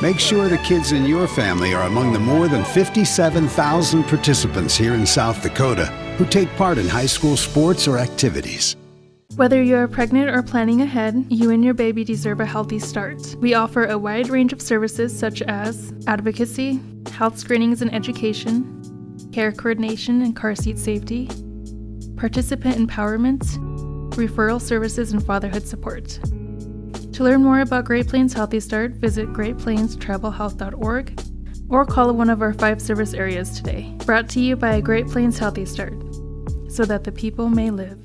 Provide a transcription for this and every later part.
Make sure the kids in your family are among the more than 57,000 participants here in South Dakota who take part in high school sports or activities. Whether you are pregnant or planning ahead, you and your baby deserve a healthy start. We offer a wide range of services such as advocacy, health screenings and education, care coordination and car seat safety, participant empowerment, referral services, and fatherhood support. To learn more about Great Plains Healthy Start, visit greatplainstravelhealth.org or call one of our 5 service areas today. Brought to you by Great Plains Healthy Start, so that the people may live.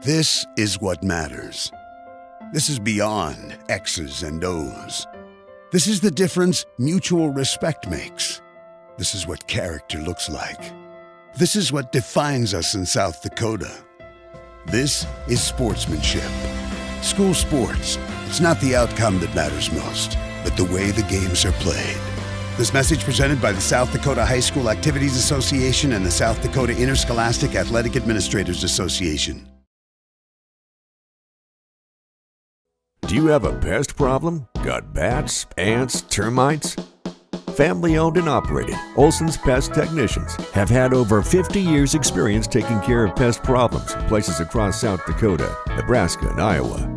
This is what matters. This is beyond X's and O's. This is the difference mutual respect makes. This is what character looks like. This is what defines us in South Dakota. This is sportsmanship. School sports. It's not the outcome that matters most, but the way the games are played. This message presented by the South Dakota High School Activities Association and the South Dakota Interscholastic Athletic Administrators Association. Do you have a pest problem? Got bats, ants, termites? Family-owned and operated, Olson's Pest Technicians have had over 50 years' experience taking care of pest problems in places across South Dakota, Nebraska, and Iowa.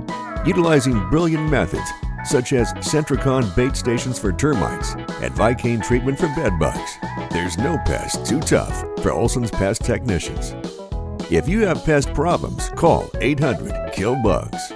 Utilizing brilliant methods such as Centricon bait stations for termites and Vicane treatment for bed bugs, there's no pest too tough for Olson's Pest Technicians. If you have pest problems, call 800-KILL-BUGS.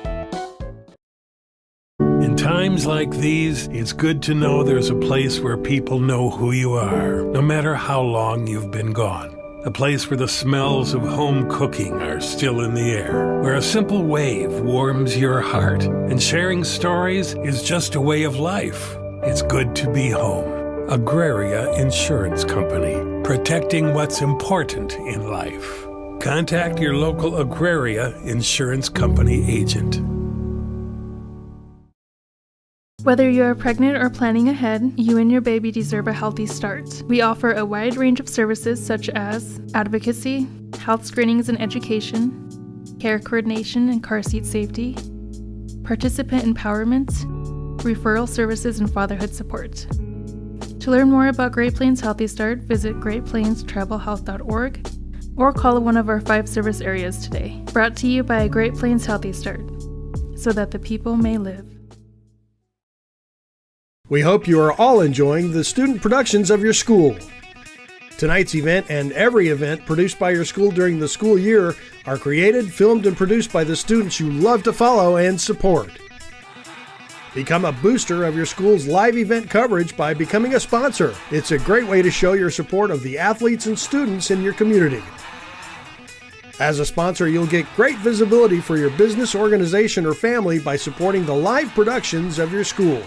In times like these, it's good to know there's a place where people know who you are, no matter how long you've been gone. A place where the smells of home cooking are still in the air, where a simple wave warms your heart, and sharing stories is just a way of life. It's good to be home. Agraria Insurance Company, protecting what's important in life. Contact your local Agraria Insurance Company agent. Whether you are pregnant or planning ahead, you and your baby deserve a healthy start. We offer a wide range of services such as advocacy, health screenings and education, care coordination and car seat safety, participant empowerment, referral services, and fatherhood support. To learn more about Great Plains Healthy Start, visit greatplainstravelhealth.org or call one of our 5 service areas today. Brought to you by Great Plains Healthy Start, so that the people may live. We hope you are all enjoying the student productions of your school. Tonight's event and every event produced by your school during the school year are created, filmed, and produced by the students you love to follow and support. Become a booster of your school's live event coverage by becoming a sponsor. It's a great way to show your support of the athletes and students in your community. As a sponsor, you'll get great visibility for your business, organization, or family by supporting the live productions of your school.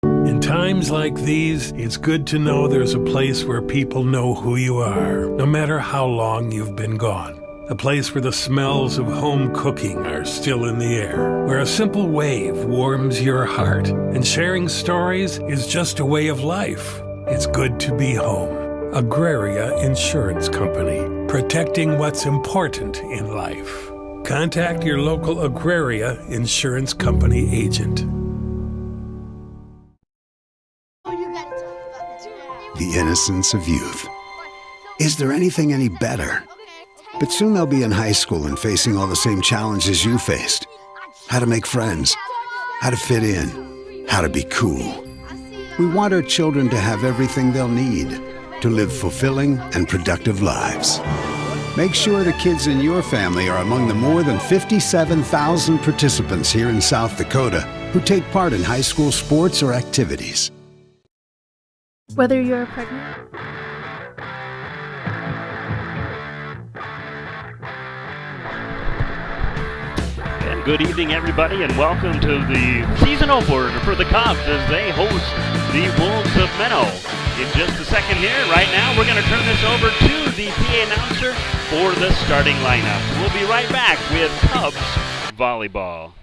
In times like these, it's good to know there's a place where people know who you are, no matter how long you've been gone. A place where the smells of home cooking are still in the air, where a simple wave warms your heart, and sharing stories is just a way of life. It's good to be home. Agraria Insurance Company, protecting what's important in life. Contact your local Agraria Insurance Company agent. The innocence of youth. Is there anything any better? But soon they'll be in high school and facing all the same challenges you faced. How to make friends, how to fit in, how to be cool. We want our children to have everything they'll need to live fulfilling and productive lives. Make sure the kids in your family are among the more than 57,000 participants here in South Dakota who take part in high school sports or activities. Whether you are pregnant, and good evening, everybody, and welcome to the season opener for the Cubs as they host the Wolves of Menno. In just a second here, right now, we're going to turn this over to the PA announcer for the starting lineup. We'll be right back with Cubs volleyball.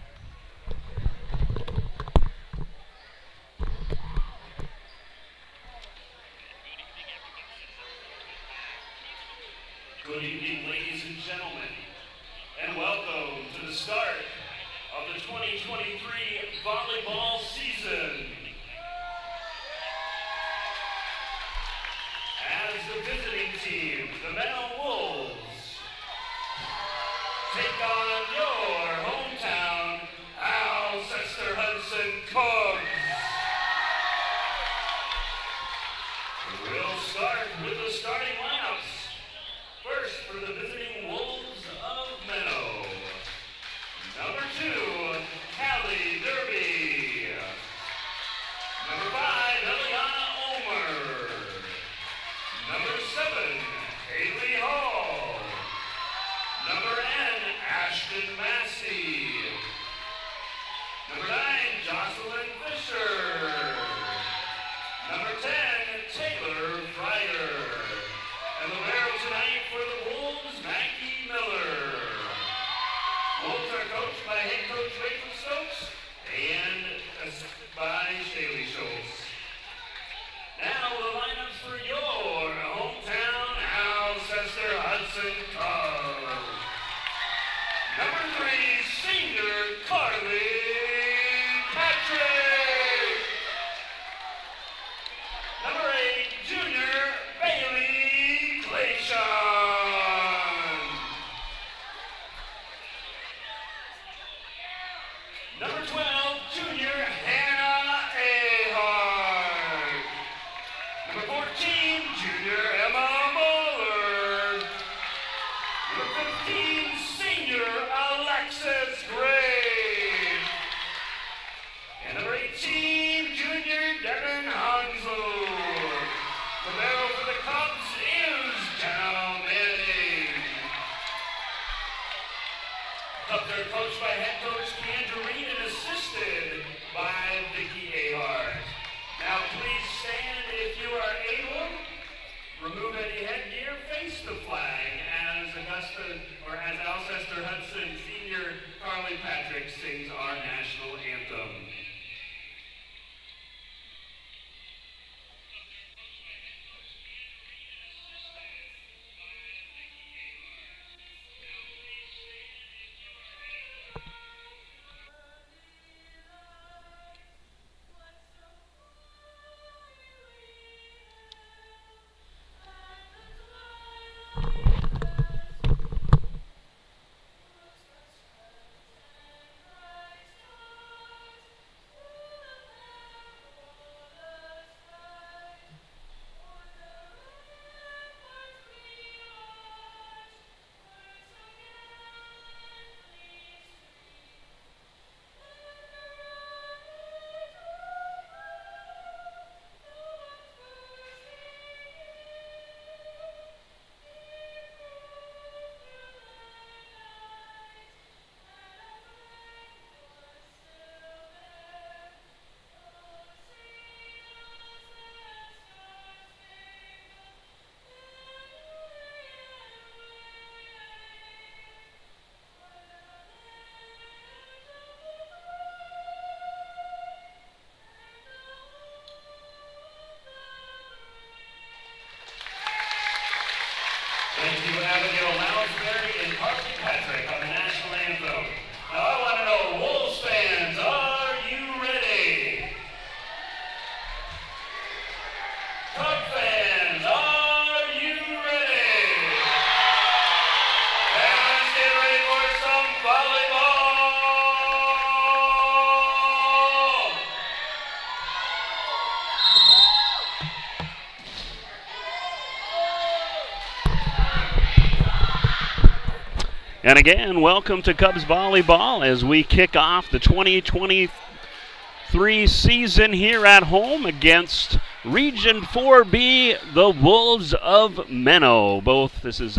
And again, welcome to Cubs Volleyball as we kick off the 2023 season here at home against Region 4B, the Wolves of Menno. This is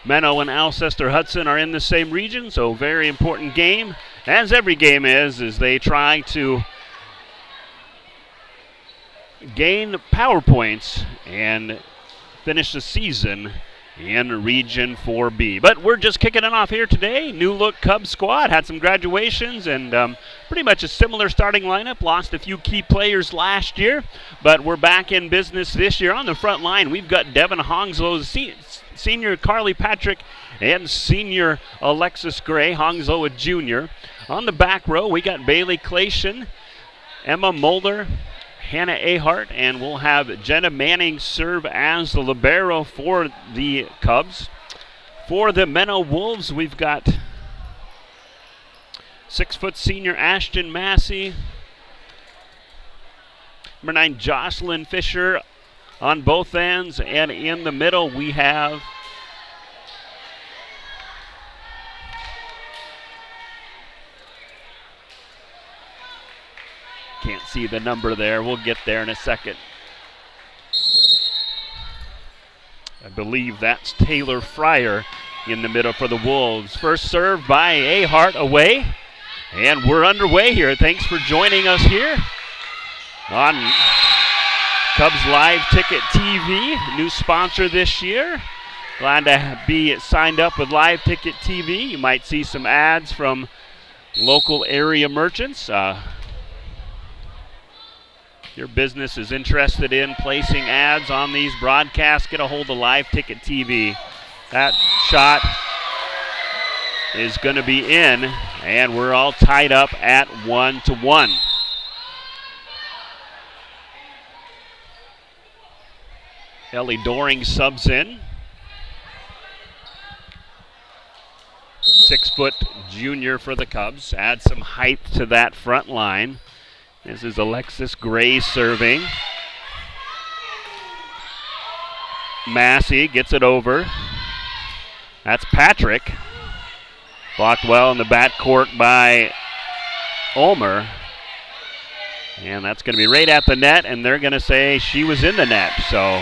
Menno and Alcester-Hudson are in the same region, so very important game, as every game is, as they try to gain power points and finish the season in Region 4B. But we're just kicking it off here today. New look Cubs squad. Had some graduations and pretty much a similar starting lineup. Lost a few key players last year, but we're back in business this year. On the front line, we've got Devin Hongslow, senior Carly Patrick, and senior Alexis Gray. Hongslow a junior. On the back row, we got Bailey Clation, Emma Mulder, Hannah Ahart, and we'll have Jenna Manning serve as the libero for the Cubs. For the Menno Wolves, we've got 6-foot senior Ashton Massey, number 9 Jocelyn Fisher on both ends, and in the middle we have can't see the number there. We'll get there in a second. I believe that's Taylor Fryer in the middle for the Wolves. First serve by Ahart away. And we're underway here. Thanks for joining us here on Cubs Live Ticket TV, new sponsor this year. Glad to be signed up with Live Ticket TV. You might see some ads from local area merchants. Your business is interested in placing ads on these broadcasts, get a hold of Live Ticket TV. That shot is going to be in, and we're all tied up at 1-1. Ellie Doring subs in. 6-foot junior for the Cubs. Add some height to that front line. This is Alexis Gray serving. Massey gets it over. That's Patrick. Blocked well in the backcourt by Ulmer. And that's going to be right at the net, and they're going to say she was in the net. So,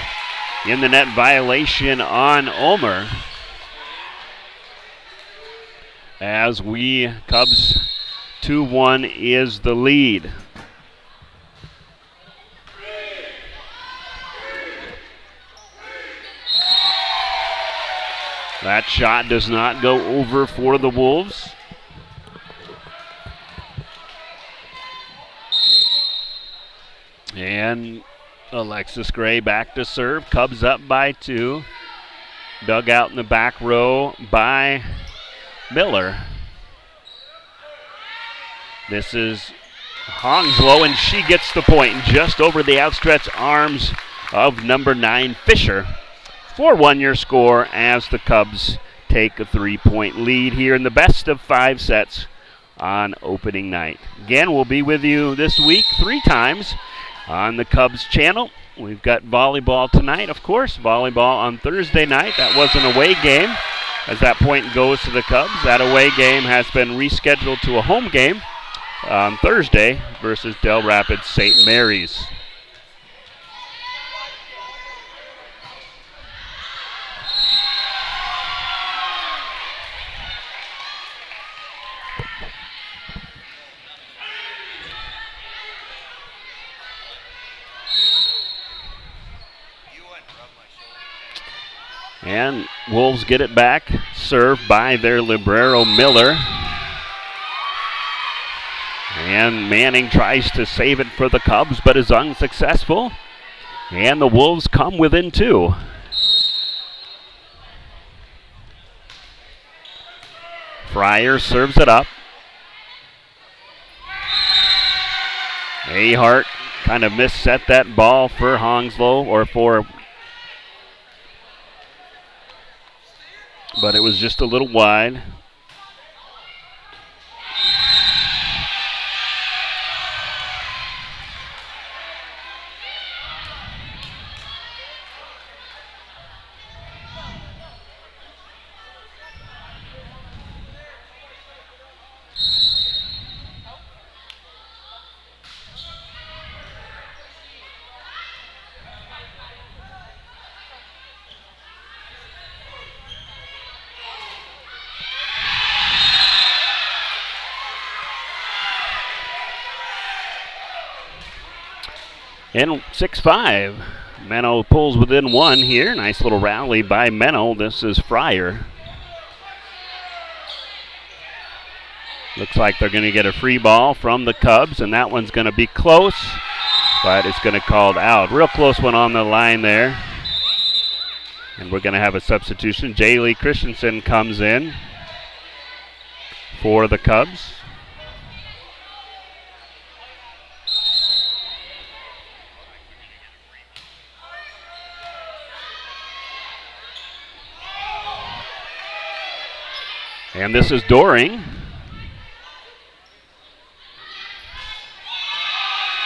in the net violation on Ulmer. As Cubs 2-1 is the lead. That shot does not go over for the Wolves. And Alexis Gray back to serve. Cubs up by 2. Dug out in the back row by Miller. This is Hongslow, and she gets the point just over the outstretched arms of number 9 Fisher. 4-1 your score as the Cubs take a 3-point lead here in the best of 5 sets on opening night. Again, we'll be with you this week 3 times on the Cubs channel. We've got volleyball tonight, of course. Volleyball on Thursday night. That was an away game as that point goes to the Cubs. That away game has been rescheduled to a home game on Thursday versus Del Rapids St. Mary's. And Wolves get it back, served by their libero Miller. And Manning tries to save it for the Cubs, but is unsuccessful. And the Wolves come within 2. Fryer serves it up. Ahart kind of misset that ball for Hongslow, but it was just a little wide. And 6-5. Menno pulls within one here. Nice little rally by Menno. This is Fryer. Looks like they're going to get a free ball from the Cubs, and that one's going to be close, but it's going to called out. Real close one on the line there. And we're going to have a substitution. Jaylee Christensen comes in for the Cubs. And this is Doring.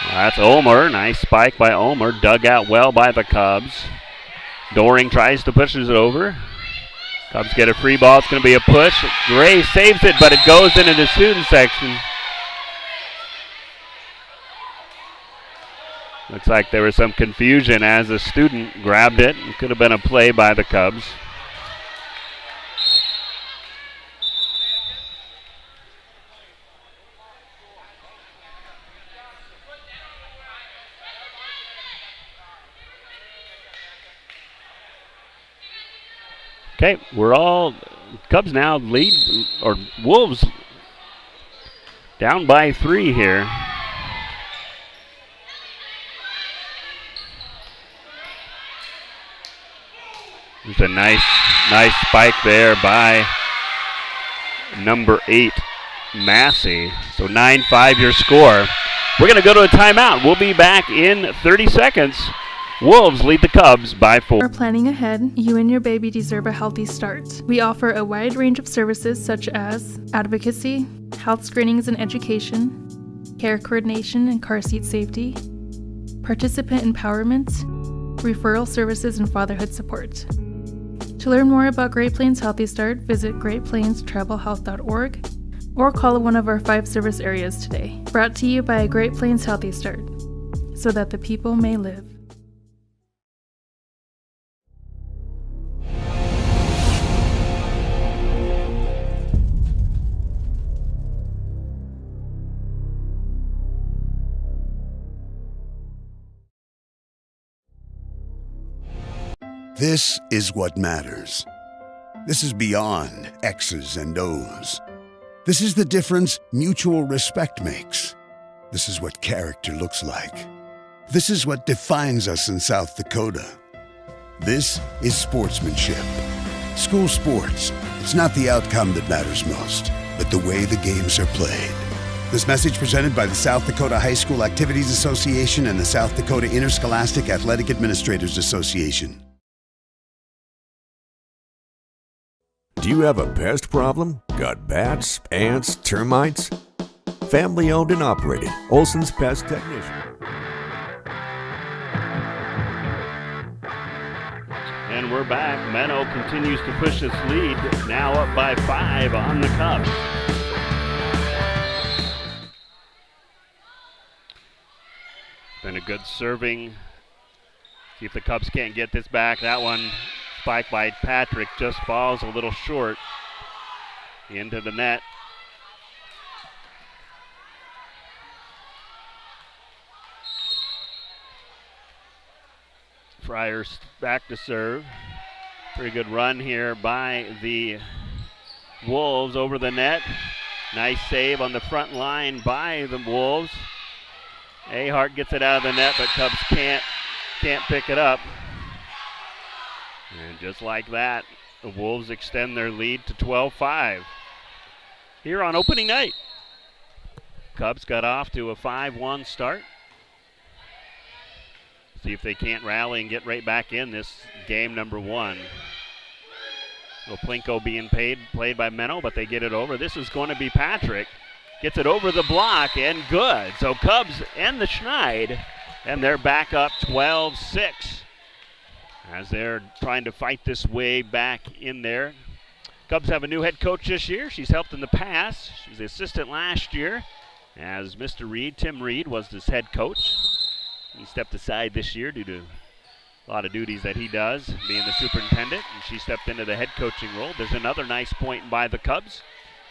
That's Ulmer. Nice spike by Ulmer. Dug out well by the Cubs. Doring tries to push it over. Cubs get a free ball. It's going to be a push. Gray saves it, but it goes into the student section. Looks like there was some confusion as the student grabbed it. It could have been a play by the Cubs. Okay, we're all Cubs now lead, or Wolves down by 3 here. There's a nice spike there by number 8, Massey. So 9-5 your score. We're going to go to a timeout. We'll be back in 30 seconds. Wolves lead the Cubs by 4. Before planning ahead, you and your baby deserve a healthy start. We offer a wide range of services such as advocacy, health screenings and education, care coordination and car seat safety, participant empowerment, referral services, and fatherhood support. To learn more about Great Plains Healthy Start, visit greatplainstravelhealth.org or call one of our 5 service areas today. Brought to you by Great Plains Healthy Start, so that the people may live. This is what matters. This is beyond X's and O's. This is the difference mutual respect makes. This is what character looks like. This is what defines us in South Dakota. This is sportsmanship. School sports, it's not the outcome that matters most, but the way the games are played. This message presented by the South Dakota High School Activities Association and the South Dakota Interscholastic Athletic Administrators Association. Do you have a pest problem? Got bats, ants, termites? Family owned and operated. Olson's Pest Technician. And we're back. Menno continues to push its lead, now up by 5 on the Cubs. Been a good serving. See if the Cubs can't get this back. That one spiked by Patrick just falls a little short into the net. Friars back to serve. Pretty good run here by the Wolves over the net. Nice save on the front line by the Wolves. Ahart gets it out of the net, but Cubs can't pick it up. And just like that, the Wolves extend their lead to 12-5. Here on opening night, Cubs got off to a 5-1 start. See if they can't rally and get right back in this game number 1. Plinko being played by Menno, but they get it over. This is going to be Patrick. Gets it over the block and good. So Cubs end the Schneid, and they're back up 12-6 as they're trying to fight this way back in there. Cubs have a new head coach this year. She's helped in the past. She was the assistant last year as Mr. Reed, Tim Reed, was his head coach. He stepped aside this year due to a lot of duties that he does, being the superintendent, and she stepped into the head coaching role. There's another nice point by the Cubs.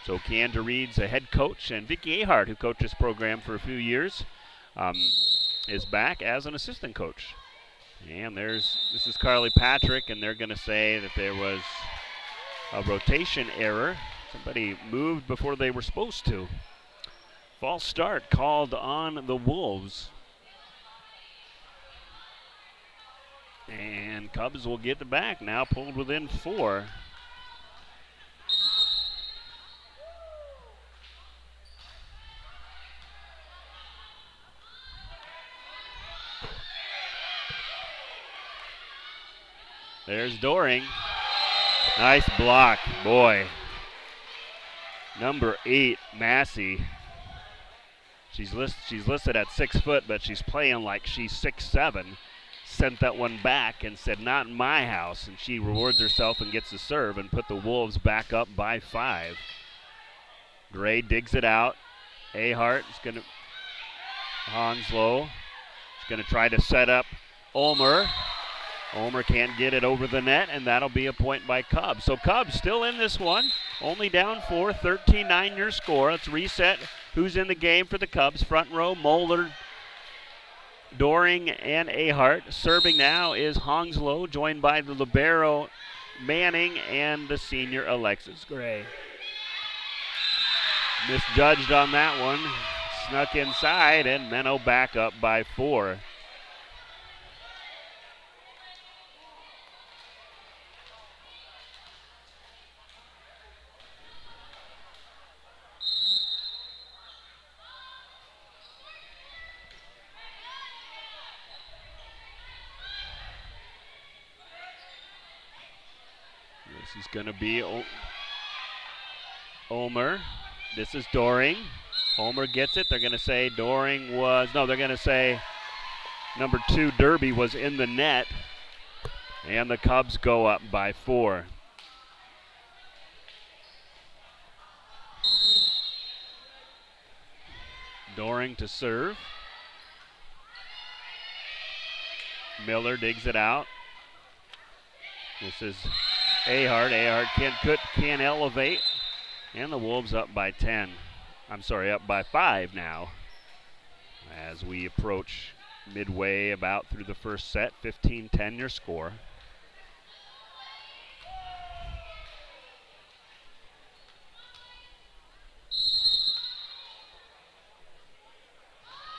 So Keandra Reed's a head coach, and Vicki Ahart, who coached this program for a few years, is back as an assistant coach. And this is Carly Patrick, and they're going to say that there was a rotation error. Somebody moved before they were supposed to. False start called on the Wolves. And Cubs will get it back now, pulled within 4. There's Doring. Nice block, boy. Number 8, Massey. She's listed at 6 foot, but she's playing like she's 6'7". Sent that one back and said, "Not in my house," and she rewards herself and gets the serve and put the Wolves back up by 5. Gray digs it out. Ahart is going to, Honslow is going to try to set up Ulmer. Ulmer can't get it over the net, and that'll be a point by Cubs. So Cubs still in this one, only down 4, 13-9 your score. Let's reset who's in the game for the Cubs. Front row, Moeller, Doring, and Ahart. Serving now is Honslow, joined by the libero Manning and the senior Alexis Gray. Misjudged on that one. Snuck inside, and Menno back up by 4. This is going to be Ulmer. This is Doring. Ulmer gets it. They're going to say Doring was, no, they're going to say number 2, Derby, was in the net. And the Cubs go up by 4. Doring to serve. Miller digs it out. This is Ahart. Ahart can't elevate. And the Wolves up by 10. I'm sorry, up by 5 now. As we approach midway about through the first set, 15-10 your score.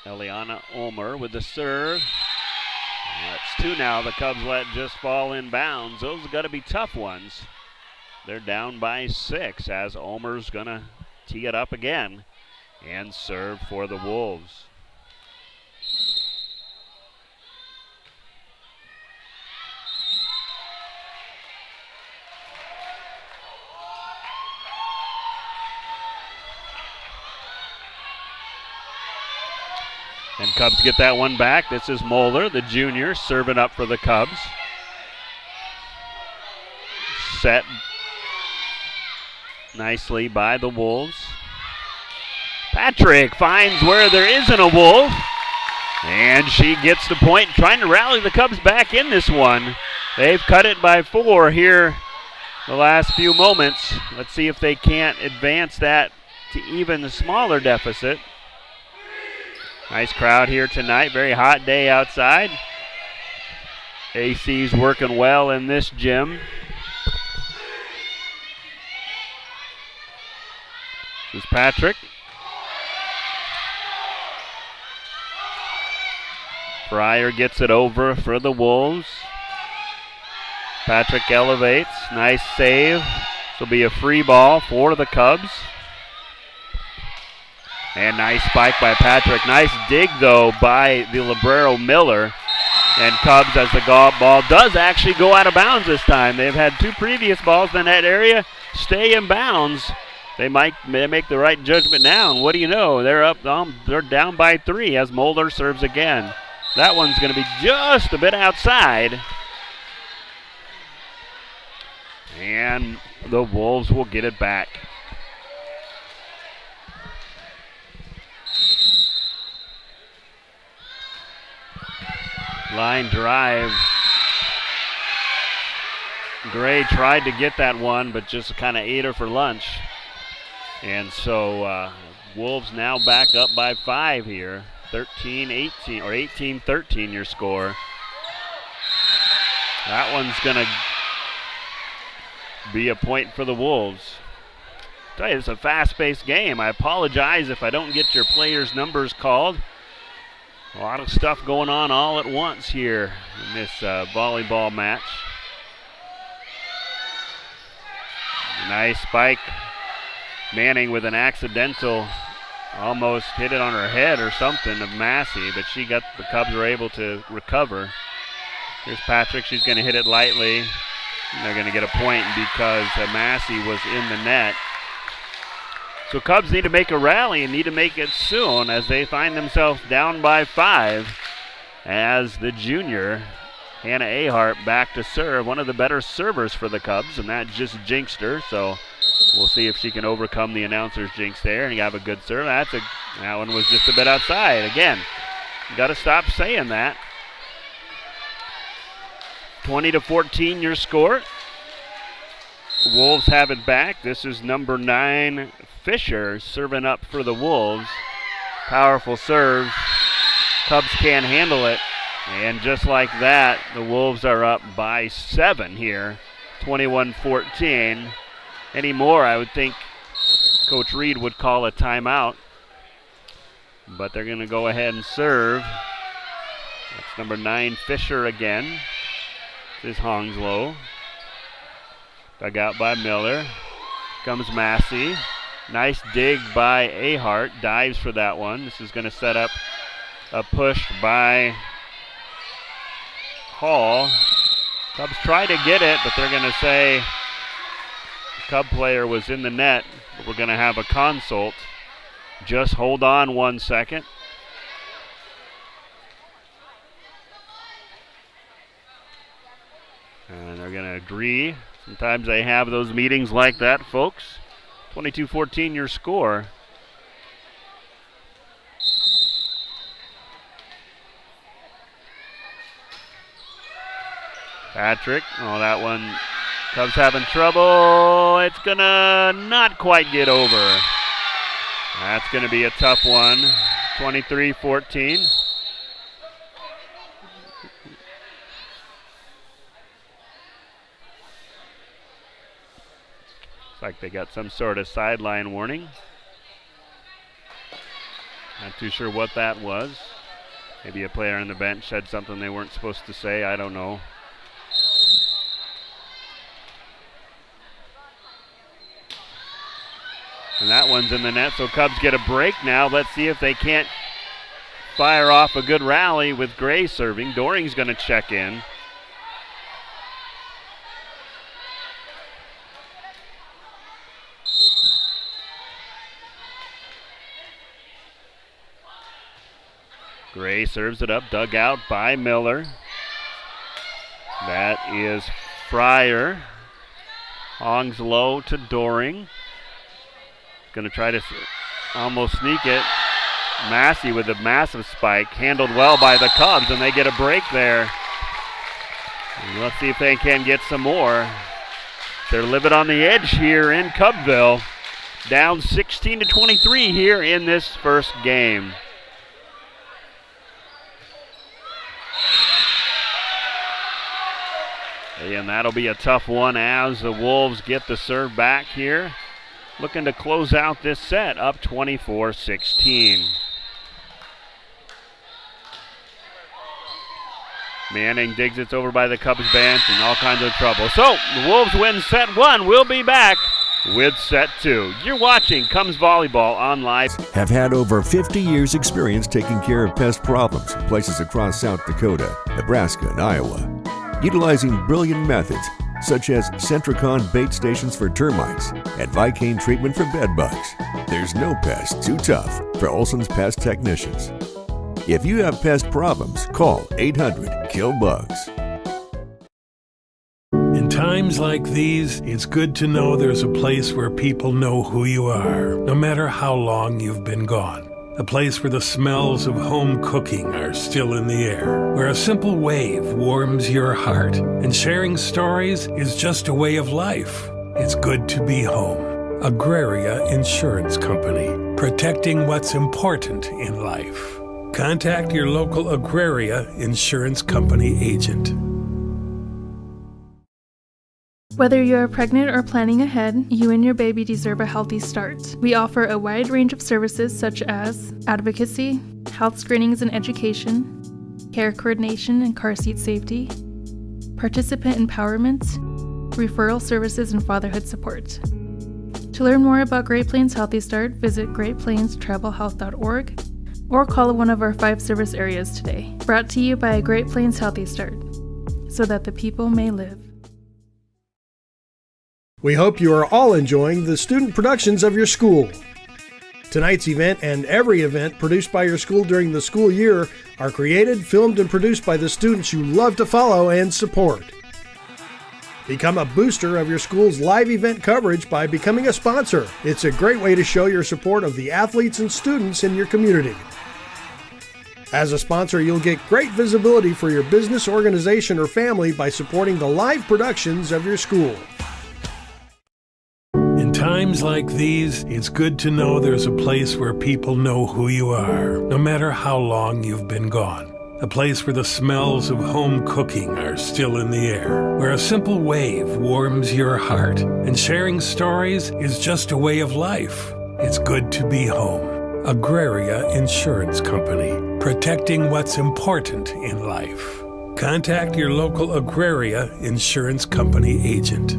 Eliana Ulmer with the serve. That's 2 now. The Cubs let just fall in bounds. Those have got to be tough ones. They're down by 6 as Ulmer's going to tee it up again and serve for the Wolves. And Cubs get that one back. This is Moeller, the junior, serving up for the Cubs. Set nicely by the Wolves. Patrick finds where there isn't a Wolf. And she gets the point, trying to rally the Cubs back in this one. They've cut it by 4 here the last few moments. Let's see if they can't advance that to even a smaller deficit. Nice crowd here tonight. Very hot day outside. AC's working well in this gym. This is Patrick. Fryer gets it over for the Wolves. Patrick elevates. Nice save. This will be a free ball for the Cubs. And nice spike by Patrick. Nice dig, though, by the libero Miller. And Cubs, as the ball does actually go out of bounds this time. They've had 2 previous balls in that area stay in bounds. They might make the right judgment now. And what do you know? They're down by 3 as Moeller serves again. That one's going to be just a bit outside. And the Wolves will get it back. Line drive. Gray tried to get that one, but just kind of ate her for lunch. And so Wolves now back up by 5 here. 13-18 or 18-13 your score. That one's going to be a point for the Wolves. I tell you, it's a fast-paced game. I apologize if I don't get your players' numbers called. A lot of stuff going on all at once here in this volleyball match. Nice spike. Manning with an accidental, almost hit it on her head or something of Massey, but the Cubs were able to recover. Here's Patrick. She's going to hit it lightly. And they're going to get a point because Massey was in the net. So Cubs need to make a rally and need to make it soon as they find themselves down by 5 as the junior, Hannah Ahart, back to serve. One of the better servers for the Cubs, and that just jinxed her. So we'll see if she can overcome the announcer's jinx there and have a good serve. That one was just a bit outside. Again, you got to stop saying that. 20-14 your score. Wolves have it back. This is number 9, Fisher, serving up for the Wolves. Powerful serve. Cubs can't handle it. And just like that, the Wolves are up by 7 here. 21-14. Any more, I would think Coach Reed would call a timeout. But they're going to go ahead and serve. That's number 9, Fisher again. This is Hounslow. Dug out by Miller. Comes Massey. Nice dig by Ahart. Dives for that one. This is going to set up a push by Hall. Cubs try to get it, but they're going to say the Cub player was in the net, but we're going to have a consult. Just hold on 1 second. And they're going to agree. Sometimes they have those meetings like that, folks. 22-14 your score. Patrick, that one, Cubs having trouble. It's going to not quite get over. That's going to be a tough one. 23-14. Like they got some sort of sideline warning. Not too sure what that was. Maybe a player on the bench said something they weren't supposed to say. I don't know. And that one's in the net, so Cubs get a break now. Let's see if they can't fire off a good rally with Gray serving. Doring's going to check in. Gray serves it up, dug out by Miller. That is Fryer. Hounslow to Doring. Going to try to almost sneak it. Massey with a massive spike. Handled well by the Cubs, and they get a break there. And let's see if they can get some more. They're living on the edge here in Cubville. Down 16-23 here in this first game. And that'll be a tough one as the Wolves get the serve back here. Looking to close out this set, up 24-16. Manning digs it over by the Cubs bench and all kinds of trouble. So the Wolves win set 1. We'll be back with set 2. You're watching Cubs Volleyball on live. Have had over 50 years experience taking care of pest problems in places across South Dakota, Nebraska, and Iowa. Utilizing brilliant methods such as Centricon bait stations for termites and Vicane treatment for bed bugs. There's no pest too tough for Olson's Pest Technicians. If you have pest problems, call 800-KILL-BUGS. In times like these, it's good to know there's a place where people know who you are, no matter how long you've been gone. A place where the smells of home cooking are still in the air, where a simple wave warms your heart, and sharing stories is just a way of life. It's good to be home. Agraria Insurance Company, protecting what's important in life. Contact your local Agraria Insurance Company agent. Whether you're pregnant or planning ahead, you and your baby deserve a healthy start. We offer a wide range of services such as advocacy, health screenings and education, care coordination and car seat safety, participant empowerment, referral services, and fatherhood support. To learn more about Great Plains Healthy Start, visit greatplainstravelhealth.org or call one of our 5 service areas today. Brought to you by Great Plains Healthy Start, so that the people may live. We hope you are all enjoying the student productions of your school. Tonight's event and every event produced by your school during the school year are created, filmed, and produced by the students you love to follow and support. Become a booster of your school's live event coverage by becoming a sponsor. It's a great way to show your support of the athletes and students in your community. As a sponsor, you'll get great visibility for your business, organization, or family by supporting the live productions of your school. In times like these, it's good to know there's a place where people know who you are, no matter how long you've been gone. A place where the smells of home cooking are still in the air, where a simple wave warms your heart, and sharing stories is just a way of life. It's good to be home. Agraria Insurance Company, protecting what's important in life. Contact your local Agraria Insurance Company agent.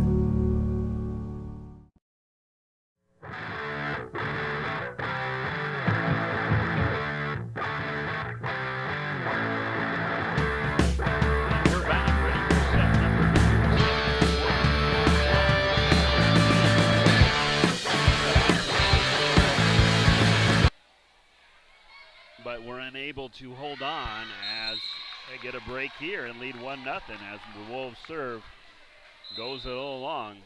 But we're unable to hold on as they get a break here and lead 1-0 as the Wolves serve goes a little long.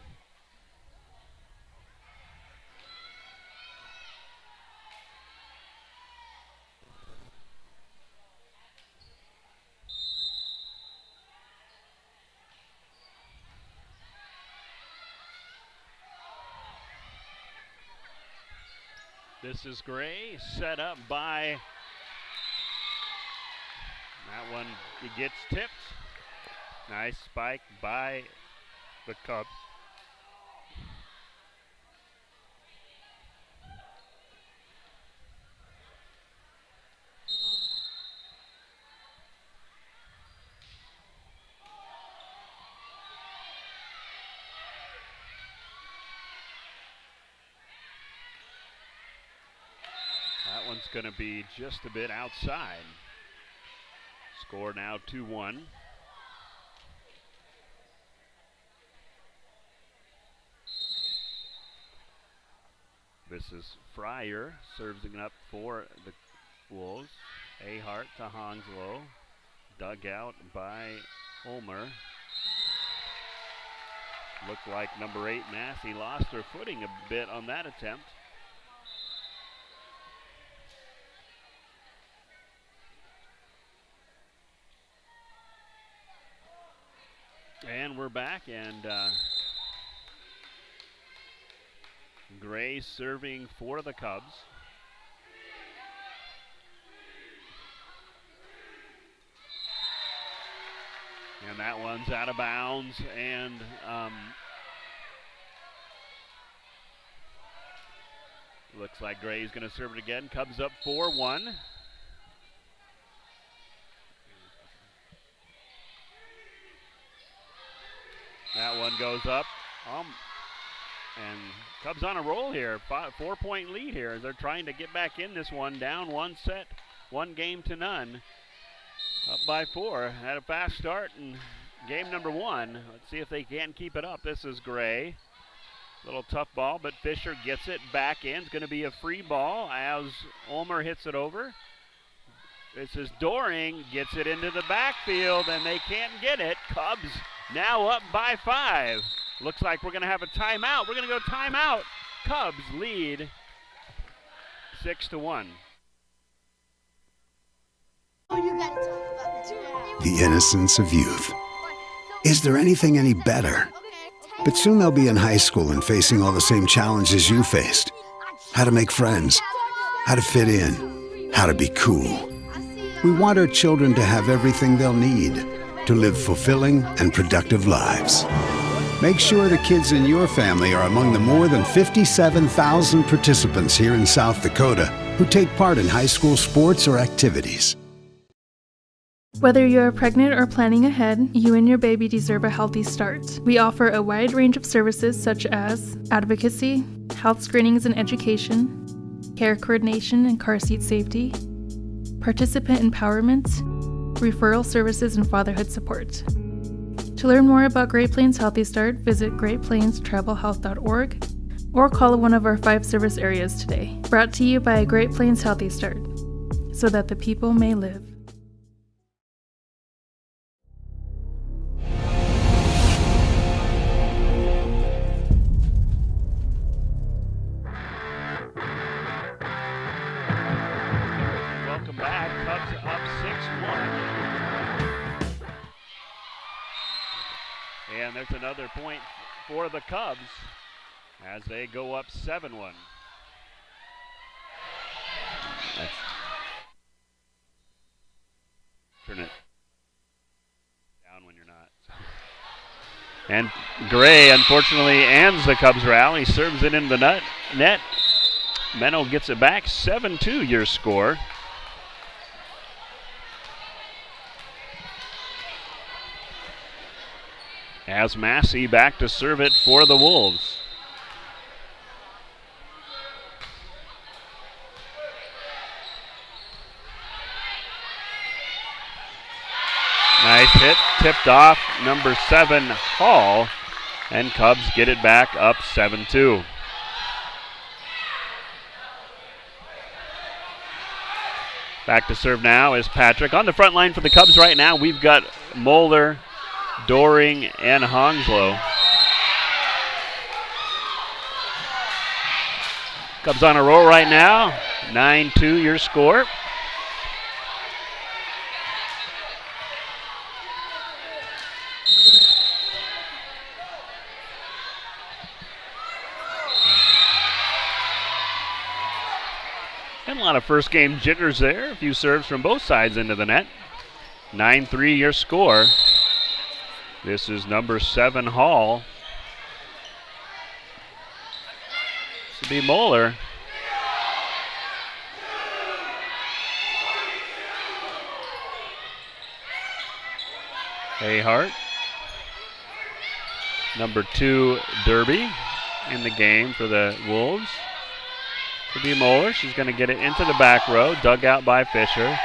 This is Gray, set up by, that one, he gets tipped. Nice spike by the Cubs. That one's going to be just a bit outside. Score now 2-1. This is Fryer serving up for the Wolves. Ahart to Honslow. Dug out by Ulmer. Looked like number 8 Massey lost her footing a bit on that attempt. And we're back, and Gray serving for the Cubs. And that one's out of bounds, and looks like Gray's going to serve it again. Cubs up 4-1. That one goes up. And Cubs on a roll here. 4-point lead here. They're trying to get back in this one. Down 1 game to none. Up by 4. Had a fast start in game number 1. Let's see if they can keep it up. This is Gray. Little tough ball, but Fisher gets it back in. It's going to be a free ball as Ulmer hits it over. This is Doring. Gets it into the backfield, and they can't get it. Cubs now up by 5. Looks like we're going to have a timeout. We're going to go timeout. Cubs lead 6-1. The innocence of youth. Is there anything any better? But soon they'll be in high school and facing all the same challenges you faced. How to make friends, how to fit in, how to be cool. We want our children to have everything they'll need to live fulfilling and productive lives. Make sure the kids in your family are among the more than 57,000 participants here in South Dakota who take part in high school sports or activities. Whether you're pregnant or planning ahead, you and your baby deserve a healthy start. We offer a wide range of services such as advocacy, health screenings and education, care coordination and car seat safety, participant empowerment, referral services, and fatherhood support. To learn more about Great Plains Healthy Start, visit greatplainstravelhealth.org or call one of our 5 service areas today. Brought to you by Great Plains Healthy Start, so that the people may live. Welcome back. Cubs up 6-1. And there's another point for the Cubs as they go up 7-1. Turn it down when you're not. And Gray, unfortunately, ends the Cubs rally, serves it into the net. Menno gets it back, 7-2 your score. As Massey back to serve it for the Wolves. Nice hit, tipped off number 7, Hall, and Cubs get it back up 7-2. Back to serve now is Patrick. On the front line for the Cubs right now, we've got Moeller, Doring, and Honslow. Cubs on a roll right now, 9-2 your score. And a lot of first game jitters there. A few serves from both sides into the net. 9-3 your score. This is number 7, Hall. This will be Moeller. Ahart. Number 2, Derby in the game for the Wolves. To be Moeller. She's going to get it into the back row, dug out by Fisher.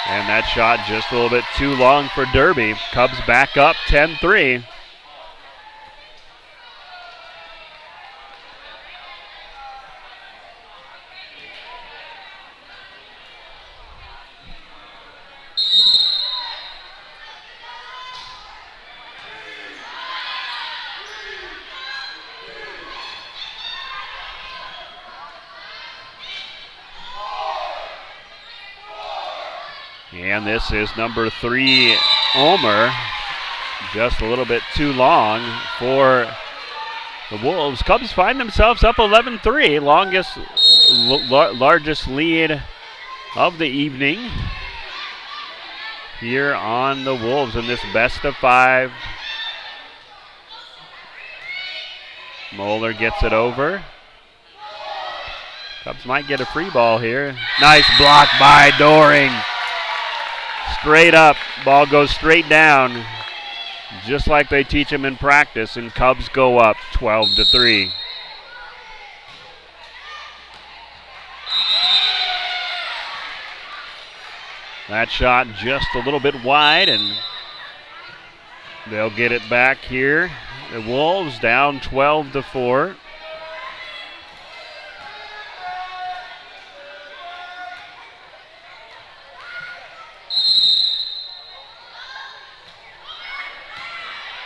And that shot just a little bit too long for Derby. Cubs back up 10-3. And this is number 3, Omer. Just a little bit too long for the Wolves. Cubs find themselves up 11-3. Largest lead of the evening here on the Wolves in this best of 5. Moeller gets it over. Cubs might get a free ball here. Nice block by Doring. Straight up, ball goes straight down, just like they teach them in practice, and Cubs go up 12-3. That shot just a little bit wide, and they'll get it back here. The Wolves down 12-4.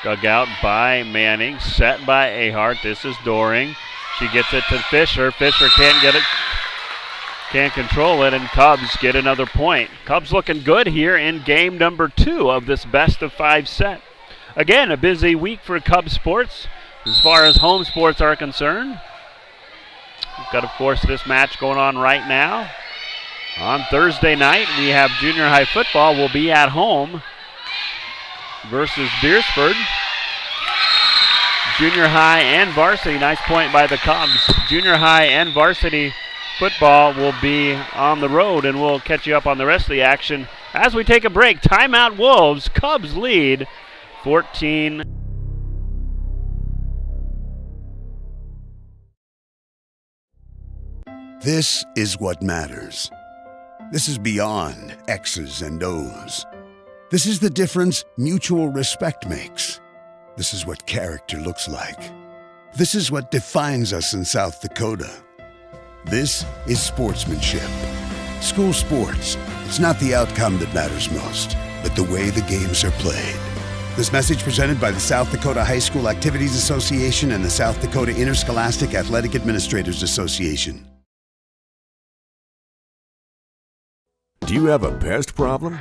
Dug out by Manning, set by Ahart. This is Doring. She gets it to Fisher. Fisher can't get it, can't control it, and Cubs get another point. Cubs looking good here in game number 2 of this best of 5 set. Again, a busy week for Cubs sports as far as home sports are concerned. We've got, of course, this match going on right now. On Thursday night, we have junior high football. We'll be at home versus Beersford. Junior high and varsity. Nice point by the Cubs. Junior high and varsity football will be on the road, and we'll catch you up on the rest of the action as we take a break. Timeout Wolves. Cubs lead 14. This is what matters. This is beyond X's and O's. This is the difference mutual respect makes. This is what character looks like. This is what defines us in South Dakota. This is sportsmanship. School sports, it's not the outcome that matters most, but the way the games are played. This message presented by the South Dakota High School Activities Association and the South Dakota Interscholastic Athletic Administrators Association. Do you have a pest problem?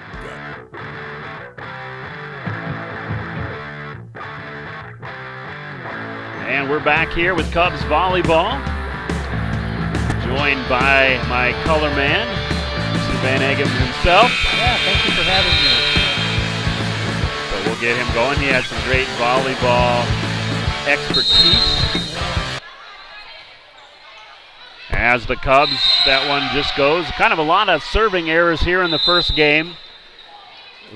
And we're back here with Cubs volleyball, joined by my color man, Mr. Van Eggen himself. Yeah, thank you for having me. So we'll get him going. He has some great volleyball expertise. As the Cubs, that one just goes. Kind of a lot of serving errors here in the first game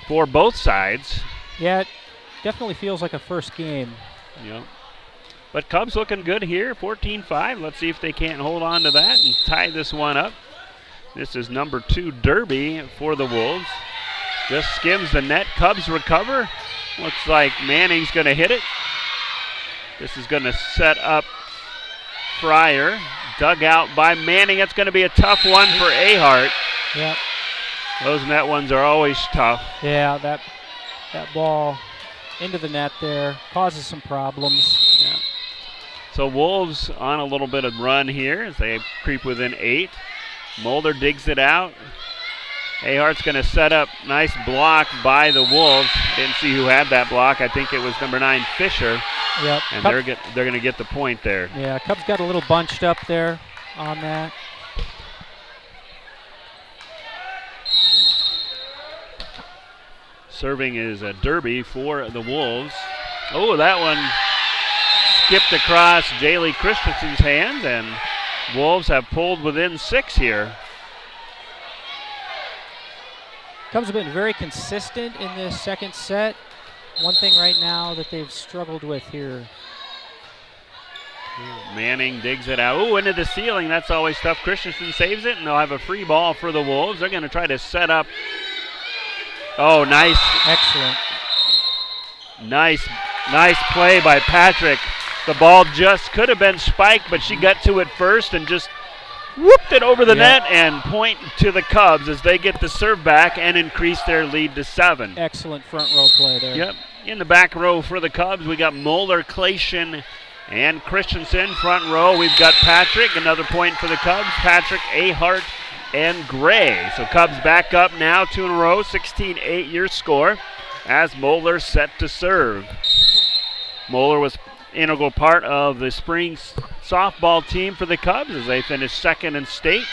for both sides. Yeah, it definitely feels like a first game. Yep. But Cubs looking good here, 14-5. Let's see if they can't hold on to that and tie this one up. This is number 2 Derby for the Wolves. Just skims the net. Cubs recover. Looks like Manning's going to hit it. This is going to set up Fryer. Dug out by Manning. It's going to be a tough one for Ahart. Yep. Those net ones are always tough. Yeah, that ball into the net there causes some problems. Yeah. So Wolves on a little bit of run here as they creep within 8. Mulder digs it out. Ahart's going to set up. Nice block by the Wolves. Didn't see who had that block. I think it was number 9 Fisher. Yep. And they're going to get the point there. Yeah, Cubs got a little bunched up there on that. Serving is a Derby for the Wolves. Oh, that one skipped across Jaylee Christensen's hands, and Wolves have pulled within 6 here. Cubs have been very consistent in this second set. One thing right now that they've struggled with here. Manning digs it out. Ooh, into the ceiling. That's always tough. Christensen saves it, and they'll have a free ball for the Wolves. They're going to try to set up. Oh, nice. Excellent. Nice play by Patrick. The ball just could have been spiked, but she got to it first and just whooped it over the net, and point to the Cubs as they get the serve back and increase their lead to 7. Excellent front row play there. Yep. In the back row for the Cubs, we got Moeller, Clation, and Christensen. Front row, we've got Patrick. Another point for the Cubs. Patrick, Ahart, and Gray. So Cubs back up now, 2 in a row, 16-8 your score as Moeller set to serve. Moeller was integral part of the spring softball team for the Cubs as they finished 2nd in state.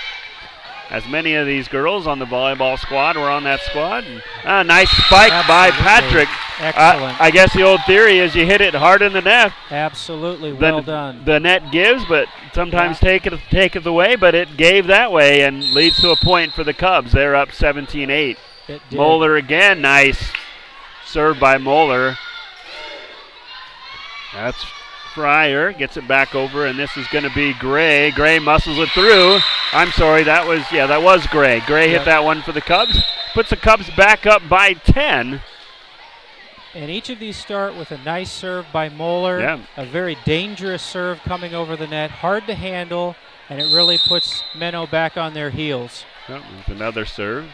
As many of these girls on the volleyball squad were on that squad. And, nice spike by Patrick. Excellent. I guess the old theory is you hit it hard in the net. Absolutely, well done. The net gives, but sometimes take it away, but it gave that way and leads to a point for the Cubs. They're up 17-8. Moeller again, nice serve by Moeller. That's Fryer, gets it back over, and this is going to be Gray. Gray muscles it through. I'm sorry, that was Gray. Gray hit that one for the Cubs. Puts the Cubs back up by 10. And each of these start with a nice serve by Moeller. Yeah. A very dangerous serve coming over the net. Hard to handle, and it really puts Menno back on their heels. Yep, there's another serve.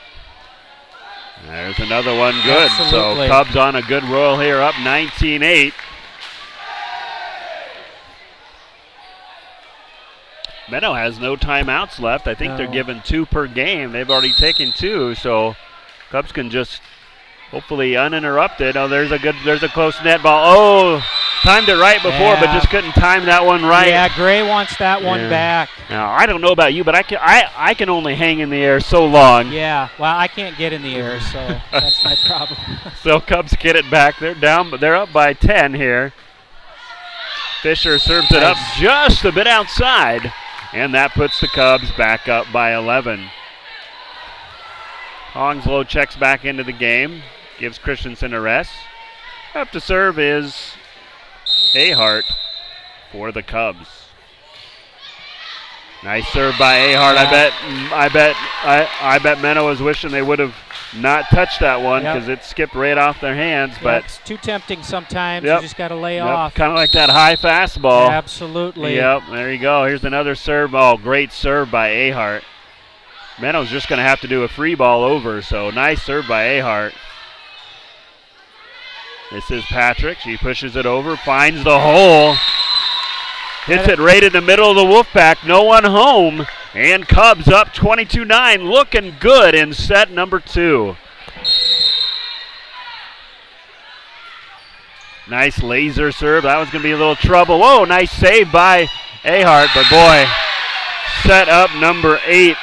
There's another one good. Absolutely. So Cubs on a good roll here, up 19-8. Menno has no timeouts left. I think they're given 2 per game. They've already taken 2, so Cubs can just hopefully uninterrupted. Oh, there's a close net ball. Oh, Timed it right before, but just couldn't time that one right. Yeah, Gray wants that one back. Now, I don't know about you, but I can only hang in the air so long. Yeah, well, I can't get in the air, so that's my problem. So Cubs get it back. They're down, but they're up by 10 here. Fisher serves it up just a bit outside, and that puts the Cubs back up by 11. Hounslow checks back into the game, gives Christensen a rest. Up to serve is Ahart for the Cubs. Nice serve by Ahart. I bet Menno was wishing they would have not touched that one because it skipped right off their hands. But it's too tempting sometimes. You just got to lay off. Kind of like that high fastball. Absolutely. Yep, there you go. Here's another serve. Oh, great serve by Ahart. Menno's just going to have to do a free ball over, so nice serve by Ahart. This is Patrick. She pushes it over, finds the hole. Hits it right in the middle of the Wolfpack. No one home. And Cubs up 22-9. Looking good in set number 2. Nice laser serve. That was going to be a little trouble. Whoa, nice save by Ahart. But boy, set up number 8.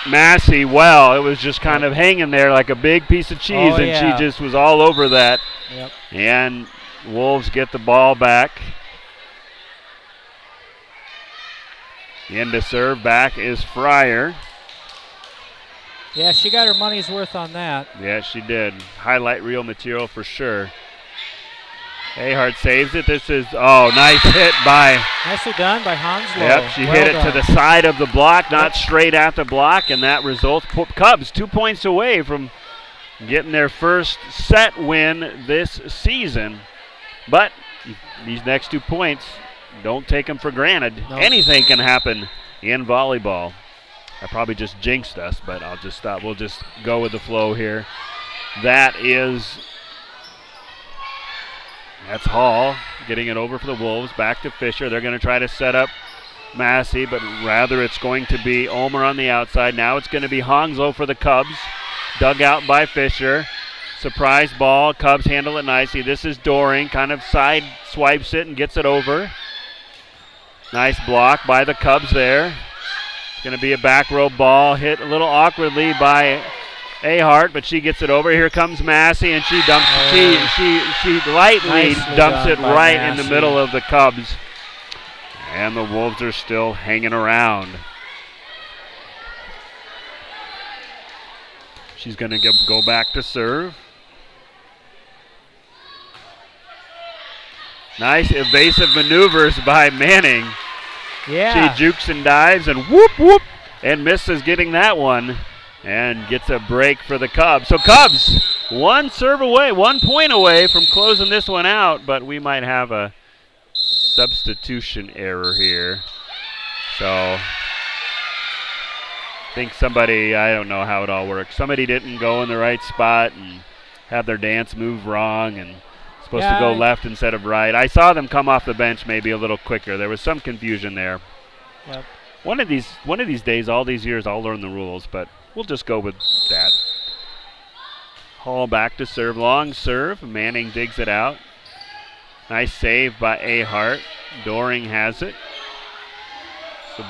Massey, well, it was just kind of hanging there like a big piece of cheese, and she just was all over that. Yep. And Wolves get the ball back. In to serve back is Fryer. Yeah, she got her money's worth on that. Yeah, she did. Highlight reel material for sure. Ahart saves it. This is, nice hit by. Nicely done by Hounslow. Yep, she hit it to the side of the block, not straight at the block, and that results Cubs 2 points away from getting their first set win this season. But these next 2 points, don't take them for granted. Nope. Anything can happen in volleyball. I probably just jinxed us, but I'll just stop. We'll just go with the flow here. That's Hall getting it over for the Wolves. Back to Fisher. They're going to try to set up Massey, but rather it's going to be Ulmer on the outside. Now it's going to be Hounslow for the Cubs. Dug out by Fisher. Surprise ball. Cubs handle it nicely. This is Doring. Kind of side swipes it and gets it over. Nice block by the Cubs there. It's going to be a back row ball. Hit a little awkwardly by Ahart, but she gets it over. Here comes Massey, and she dumps. She lightly dumps it right in the middle of the Cubs, and the Wolves are still hanging around. She's going to go back to serve. Nice evasive maneuvers by Manning. Yeah. She jukes and dives and whoop, and misses getting that one. And gets a break for the Cubs. So Cubs, 1 serve away, 1 point away from closing this one out, but we might have a substitution error here. So I think somebody, I don't know how it all works. Somebody didn't go in the right spot and have their dance move wrong and supposed to go left instead of right. I saw them come off the bench maybe a little quicker. There was some confusion there. Yep. One of these days, all these years, I'll learn the rules, but we'll just go with that. Hall back to serve. Long serve. Manning digs it out. Nice save by Ahart. Doring has it. This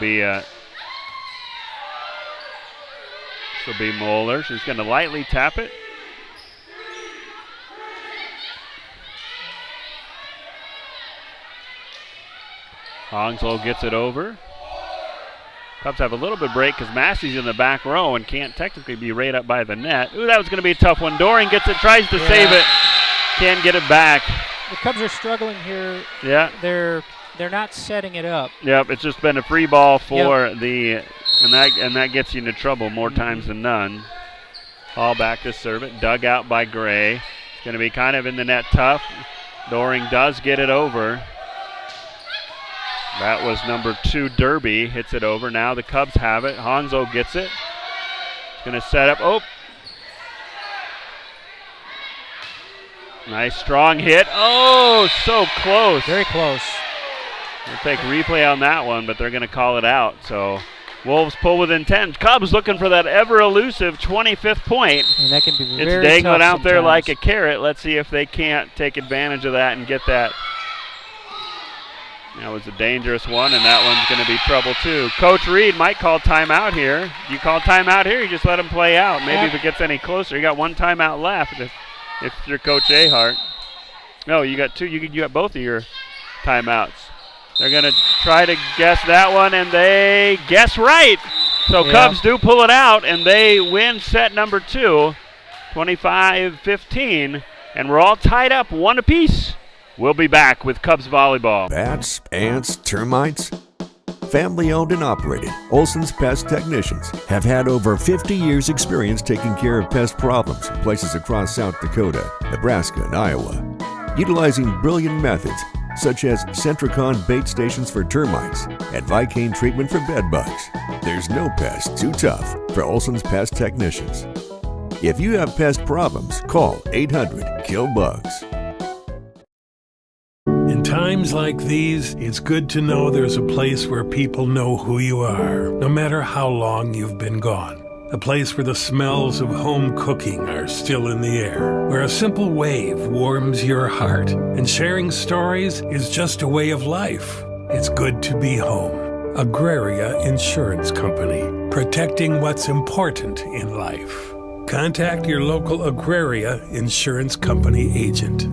will be Moeller. She's going to lightly tap it. Hounslow gets it over. Cubs have a little bit of break because Massey's in the back row and can't technically be right up by the net. Ooh, that was going to be a tough one. Doring gets it, tries to save it, can't get it back. The Cubs are struggling here. Yeah. They're not setting it up. Yep, it's just been a free ball for and that gets you into trouble more times than none. Hall back to serve it, dug out by Gray. It's going to be kind of in the net tough. Doring does get it over. That was number 2, Derby, hits it over. Now the Cubs have it. Hounslow gets it. Going to set up. Oh. Nice strong hit. Oh, so close. Very close. We'll take replay on that one, but they're going to call it out. So Wolves pull within 10. Cubs looking for that ever-elusive 25th point. And that can be very It's dangling tough out there sometimes. like a carrot. Let's see if they can't take advantage of that and get that That was a dangerous one, and that one's going to be trouble too. Coach Reed might call timeout here. You call timeout here, you just let him play out. Maybe if it gets any closer. You got one timeout left if you're Coach Ahart. No, you got two. You got both of your timeouts. They're going to try to guess that one, and they guess right. So Cubs do pull it out, and they win set number 2, 25-15, and we're all tied up 1 apiece. We'll be back with Cubs volleyball. Bats, ants, termites? Family owned and operated, Olson's Pest Technicians have had over 50 years experience taking care of pest problems in places across South Dakota, Nebraska, and Iowa. Utilizing brilliant methods such as Centricon bait stations for termites and Vicane treatment for bed bugs. There's no pest too tough for Olson's Pest Technicians. If you have pest problems, call 800-KILL-BUGS. In times like these, it's good to know there's a place where people know who you are, no matter how long you've been gone. A place where the smells of home cooking are still in the air, where a simple wave warms your heart, and sharing stories is just a way of life. It's good to be home. Agraria Insurance Company, protecting what's important in life. Contact your local Agraria Insurance Company agent.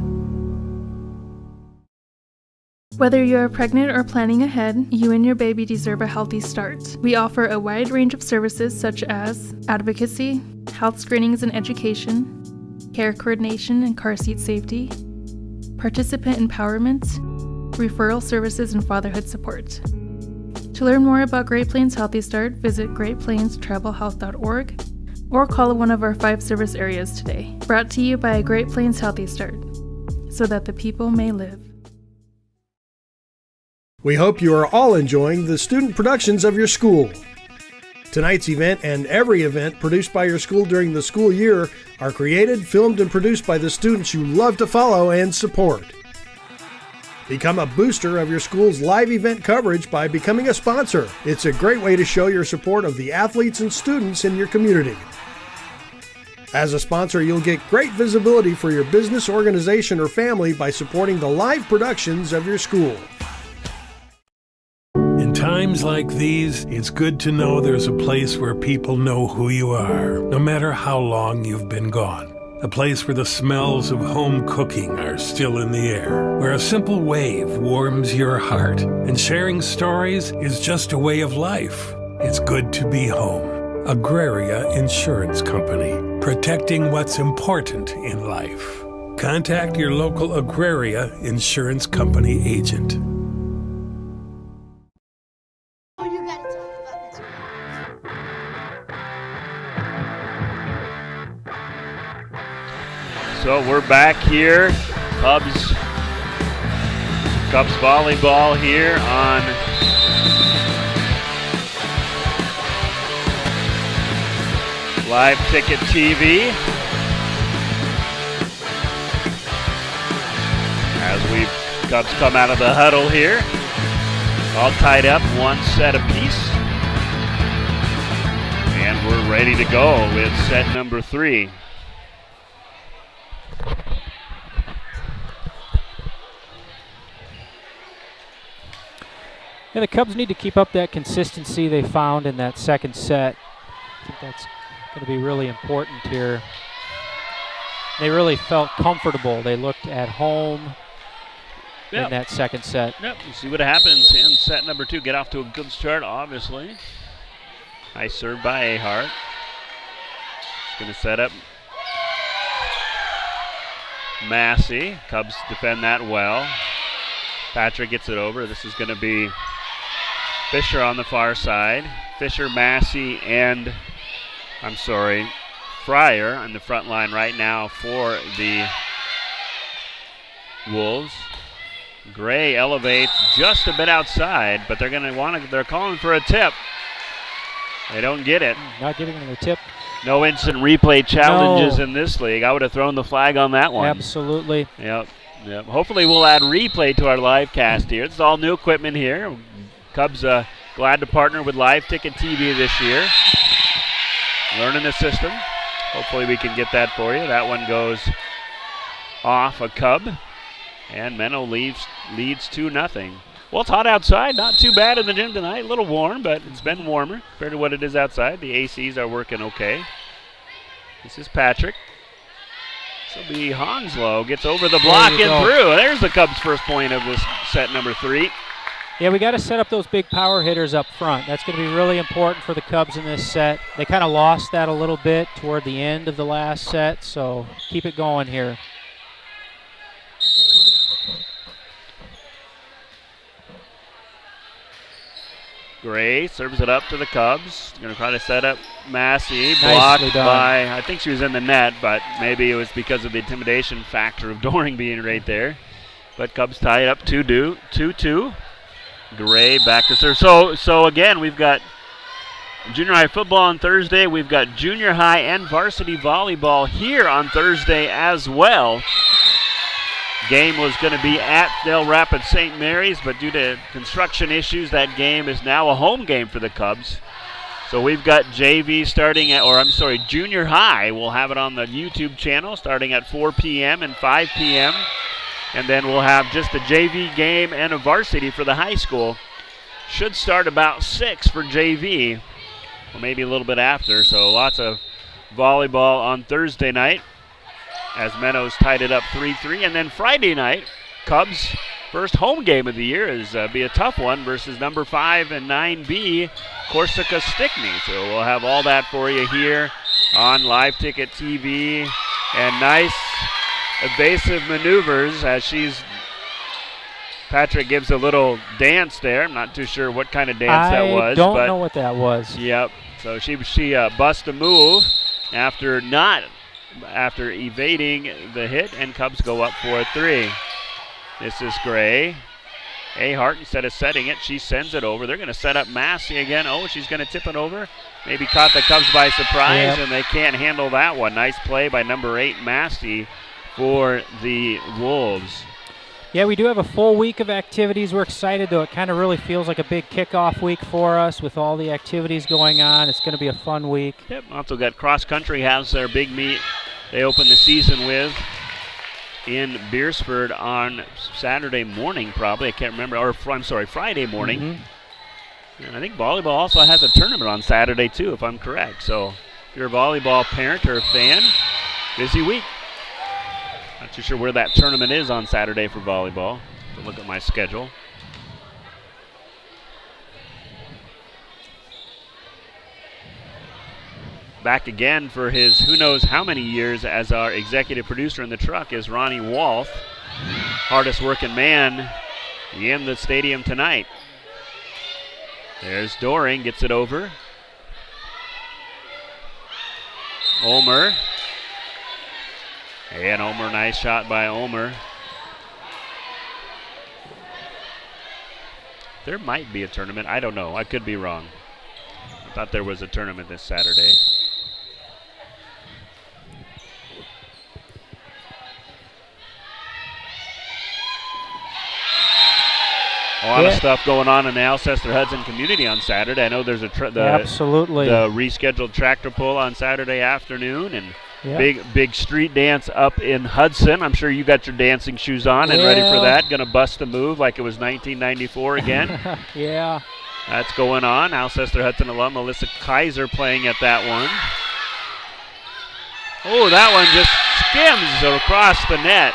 Whether you're pregnant or planning ahead, you and your baby deserve a healthy start. We offer a wide range of services such as advocacy, health screenings and education, care coordination and car seat safety, participant empowerment, referral services, and fatherhood support. To learn more about Great Plains Healthy Start, visit greatplainstravelhealth.org or call one of our 5 service areas today. Brought to you by Great Plains Healthy Start, so that the people may live. We hope you are all enjoying the student productions of your school. Tonight's event and every event produced by your school during the school year are created, filmed, and produced by the students you love to follow and support. Become a booster of your school's live event coverage by becoming a sponsor. It's a great way to show your support of the athletes and students in your community. As a sponsor, you'll get great visibility for your business, organization, or family by supporting the live productions of your school. In times like these, it's good to know there's a place where people know who you are, no matter how long you've been gone. A place where the smells of home cooking are still in the air, where a simple wave warms your heart, and sharing stories is just a way of life. It's good to be home. Agraria Insurance Company, protecting what's important in life. Contact your local Agraria Insurance Company agent. So we're back here, Cubs volleyball here on Live Ticket TV. As Cubs come out of the huddle here, all tied up, 1 set apiece. And we're ready to go with set number 3. Yeah, the Cubs need to keep up that consistency they found in that second set. I think that's going to be really important here. They really felt comfortable. They looked at home in that second set. Yep, you see what happens in set number 2. Get off to a good start, obviously. Nice serve by Ahart. Just going to set up Massey. Cubs defend that well. Patrick gets it over. This is going to be Fisher on the far side. Fisher, Massey, and Fryer on the front line right now for the Wolves. Gray elevates just a bit outside, but they're calling for a tip. They don't get it. Not giving them a tip. No instant replay challenges in this league. I would have thrown the flag on that one. Absolutely. Yep. Hopefully we'll add replay to our live cast here. It's all new equipment here. Cubs glad to partner with Live Ticket TV this year. Learning the system. Hopefully we can get that for you. That one goes off a Cub. And Menno leads 2-0. Well, it's hot outside. Not too bad in the gym tonight. A little warm, but it's been warmer compared to what it is outside. The ACs are working okay. This is Patrick. This will be Honslow. Gets over the block and through. There's the Cubs' first point of this set number 3. Yeah, we got to set up those big power hitters up front. That's going to be really important for the Cubs in this set. They kind of lost that a little bit toward the end of the last set, so keep it going here. Gray serves it up to the Cubs. Going to try to set up Massey. Blocked by, I think she was in the net, but maybe it was because of the intimidation factor of Doring being right there. But Cubs tie it up 2-2. Gray back to serve. So again, we've got junior high football on Thursday. We've got junior high and varsity volleyball here on Thursday as well. Game was going to be at Del Rapids St. Mary's, but due to construction issues, that game is now a home game for the Cubs. So we've got JV starting at, junior high. We'll have it on the YouTube channel starting at 4 p.m. and 5 p.m. And then we'll have just a JV game and a varsity for the high school. Should start about 6 for JV, or maybe a little bit after. So lots of volleyball on Thursday night, as Menno's tied it up 3-3. And then Friday night, Cubs' first home game of the year is be a tough one versus number 5 and 9B, Corsica Stickney. So we'll have all that for you here on Live Ticket TV. And nice evasive maneuvers as Patrick gives a little dance there. I'm not too sure what kind of dance that was. I don't know what that was. Yep. So she busts a move after evading the hit, and Cubs go up 4-3. This is Gray. Ahart, instead of setting it, she sends it over. They're going to set up Massey again. Oh, she's going to tip it over. Maybe caught the Cubs by surprise, and they can't handle that one. Nice play by number 8, Massey, for the Wolves. Yeah, we do have a full week of activities. We're excited, though. It kind of really feels like a big kickoff week for us with all the activities going on. It's going to be a fun week. Yep, also got cross country has their big meet they open the season with in Beersford on Saturday morning, probably. I can't remember. Or, Friday morning. Mm-hmm. And I think volleyball also has a tournament on Saturday, too, if I'm correct. So if you're a volleyball parent or a fan, busy week. Not too sure where that tournament is on Saturday for volleyball. To look at my schedule. Back again for his who knows how many years as our executive producer in the truck is Ronnie Walth. Hardest working man in the stadium tonight. There's Doring, gets it over. Ulmer. And Ulmer, nice shot by Ulmer. There might be a tournament. I don't know. I could be wrong. I thought there was a tournament this Saturday. A lot of stuff going on in the Alcester-Hudson community on Saturday. I know there's absolutely the rescheduled tractor pull on Saturday afternoon, and big street dance up in Hudson. I'm sure you got your dancing shoes on and ready for that. Going to bust a move like it was 1994 again. Yeah. That's going on. Alcester-Hudson alum Melissa Kaiser playing at that one. Oh, that one just skims across the net.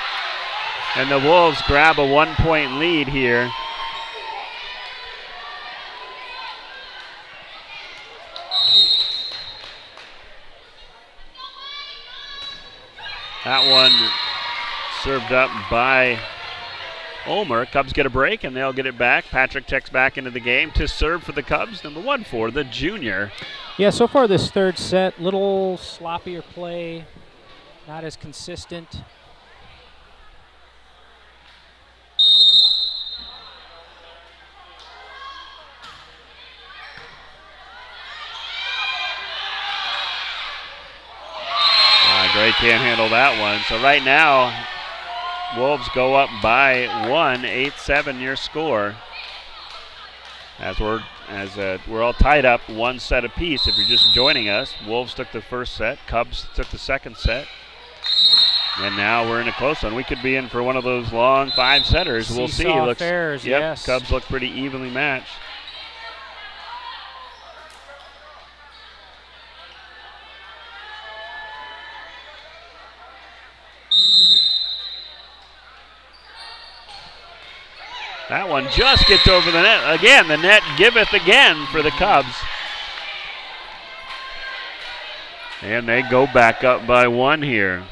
And the Wolves grab a 1-point lead here. That one served up by Ulmer. Cubs get a break, and they'll get it back. Patrick checks back into the game to serve for the Cubs. Number 1 for the junior. Yeah, so far this third set, little sloppier play, not as consistent. Gray can't handle that one. So right now, Wolves go up by 1, 8-7 your score. As we're all tied up 1 set apiece. If you're just joining us, Wolves took the first set, Cubs took the second set. And now we're in a close one. We could be in for one of those long 5-setters. We'll see. Seesaw affairs, yep, yes. Cubs look pretty evenly matched. That one just gets over the net. Again, the net giveth again for the Cubs. And they go back up by 1 here.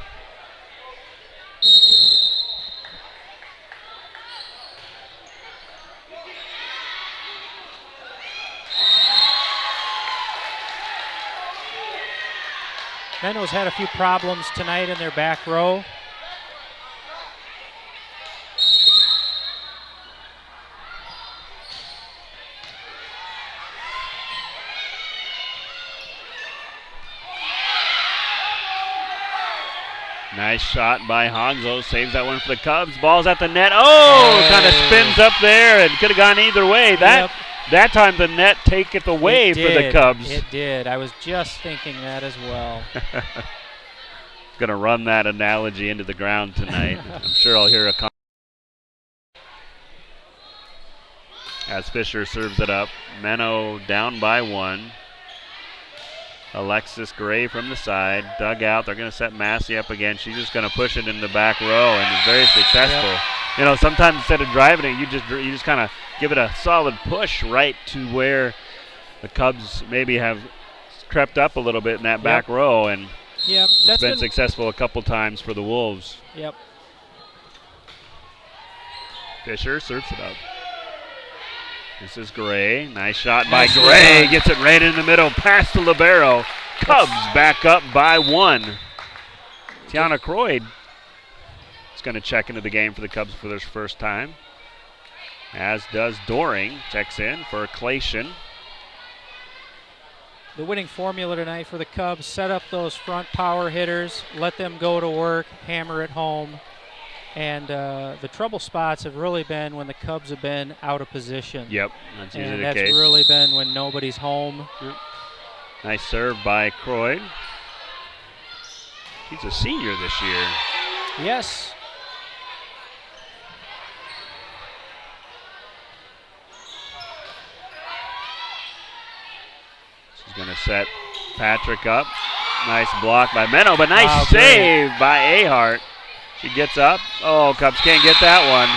Menno's had a few problems tonight in their back row. Nice shot by Honslow. Saves that one for the Cubs. Ball's at the net. Oh, kind of spins up there and could have gone either way. That time the net taketh away for the Cubs. It did. I was just thinking that as well. Going to run that analogy into the ground tonight. I'm sure I'll hear a comment as Fisher serves it up. Menno down by 1. Alexis Gray from the side, dug out. They're going to set Massey up again. She's just going to push it in the back row, and is very successful. Yep. You know, sometimes instead of driving it, you just kind of give it a solid push right to where the Cubs maybe have crept up a little bit in that back row, and it's been successful a couple times for the Wolves. Yep. Fisher serves it up. This is Gray. Nice shot by Gray. Gets it right in the middle, past the libero. Cubs back up by 1. Tiana Croyd is going to check into the game for the Cubs for their first time, as does Doring. Checks in for Clation. The winning formula tonight for the Cubs: set up those front power hitters, let them go to work, hammer it home. And the trouble spots have really been when the Cubs have been out of position. Yep, that's usually the case. case. That's really been when nobody's home. Yep. Nice serve by Croyd. He's a senior this year. Yes. She's going to set Patrick up. Nice block by Menno, but nice save by Ahart. She gets up. Oh, Cubs can't get that one.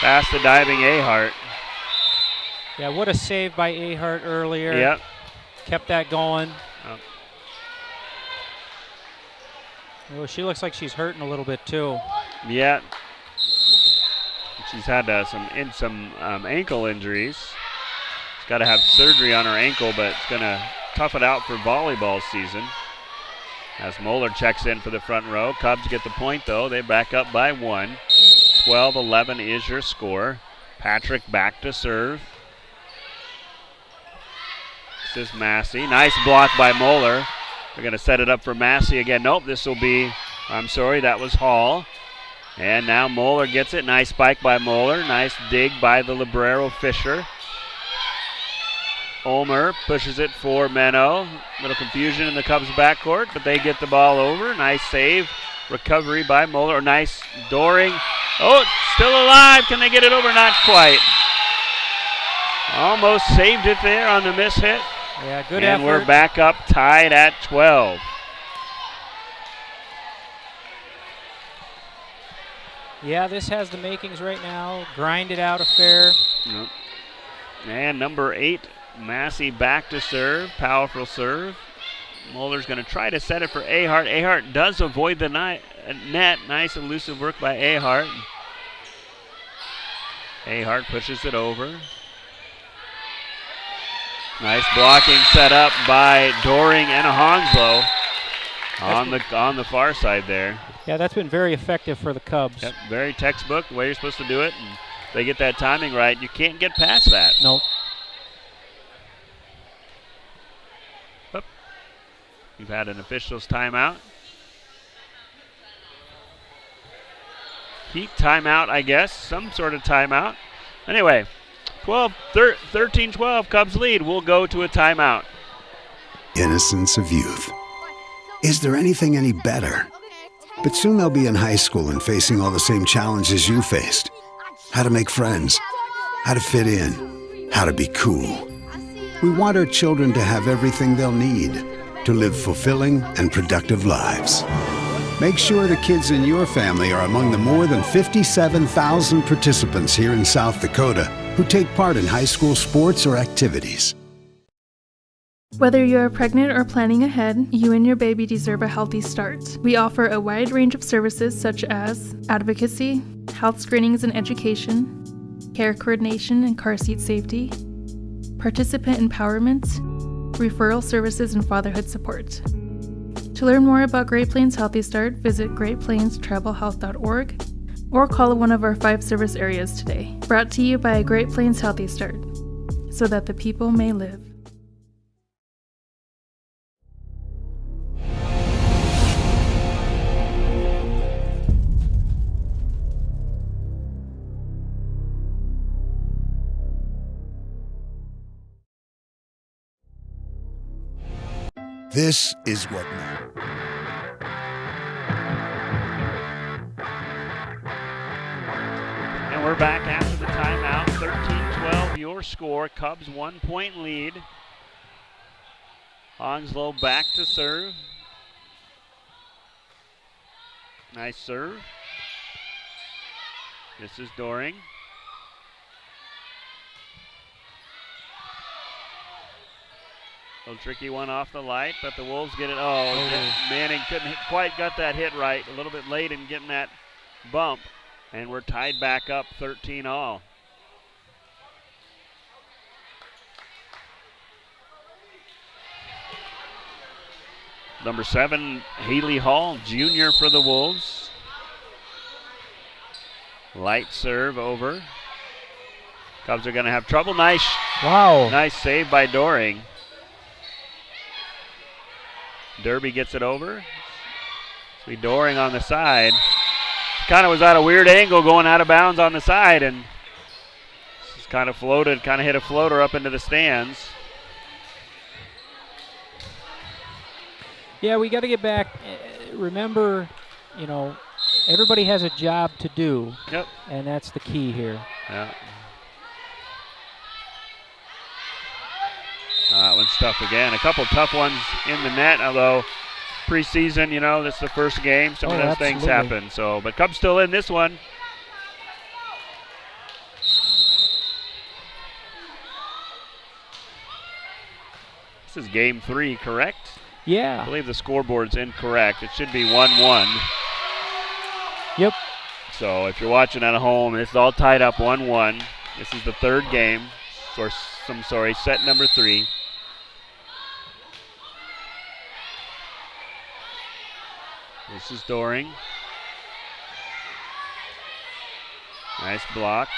Past the diving Ahart. Yeah, what a save by Ahart earlier. Yep. Kept that going. Oh. Oh, she looks like she's hurting a little bit too. Yeah. She's had some ankle injuries. She's got to have surgery on her ankle, but it's going to tough it out for volleyball season. As Moeller checks in for the front row. Cubs get the point, though. They back up by 1. 12-11 is your score. Patrick back to serve. This is Massey. Nice block by Moeller. They're going to set it up for Massey again. Nope, this will be, I'm sorry, that was Hall. And now Moeller gets it. Nice spike by Moeller. Nice dig by the libero Fisher. Ulmer pushes it for Menno. Little confusion in the Cubs backcourt, but they get the ball over. Nice save. Recovery by Moeller. Nice Doring. Oh, it's still alive. Can they get it over? Not quite. Almost saved it there on the miss hit. Yeah, good and effort. We're back up tied at 12. Yeah, this has the makings right now. Grind it out affair. Yep. And number 8, Massey back to serve. Powerful serve. Moeller's going to try to set it for Ahart. Ahart does avoid the net. Nice elusive work by Ahart. Ahart pushes it over. Nice blocking set up by Doring and Honslow on the far side there. Yeah, that's been very effective for the Cubs. Yep, very textbook, the way you're supposed to do it. And if they get that timing right, you can't get past that. Nope. We've had an official's timeout. Heat timeout, I guess. Some sort of timeout. Anyway, 13-12, Cubs lead. We'll go to a timeout. Innocence of youth. Is there anything any better? But soon they'll be in high school and facing all the same challenges you faced. How to make friends, how to fit in, how to be cool. We want our children to have everything they'll need to live fulfilling and productive lives. Make sure the kids in your family are among the more than 57,000 participants here in South Dakota who take part in high school sports or activities. Whether you're pregnant or planning ahead, you and your baby deserve a healthy start. We offer a wide range of services such as advocacy, health screenings and education, care coordination and car seat safety, participant empowerment, referral services, and fatherhood support. To learn more about Great Plains Healthy Start, visit greatplainstravelhealth.org or call one of our 5 service areas today. Brought to you by Great Plains Healthy Start, so that the people may live. This is what And we're back after the timeout. 13-12 your score. Cubs 1-point lead. Onslow back to serve. Nice serve. This is Doring. A little tricky one off the light, but the Wolves get it. Oh, Manning couldn't quite got that hit right. A little bit late in getting that bump. And we're tied back up 13-all. Number 7, Haley Hall, junior for the Wolves. Light serve over. Cubs are going to have trouble. Nice save by Doring. Derby gets it over. See Doring on the side. Kind of was at a weird angle going out of bounds on the side, and just kind of floated, kind of hit a floater up into the stands. Yeah, we got to get back. Remember, everybody has a job to do. Yep. And that's the key here. Yeah. That one's tough again. A couple tough ones in the net, although preseason, this is the first game. Some of those things happen. But Cubs still in this one. This is game 3, correct? Yeah. I believe the scoreboard's incorrect. It should be 1-1. Yep. So if you're watching at home, it's all tied up 1-1. This is the 3rd game. Set number 3. This is Doring. Nice block.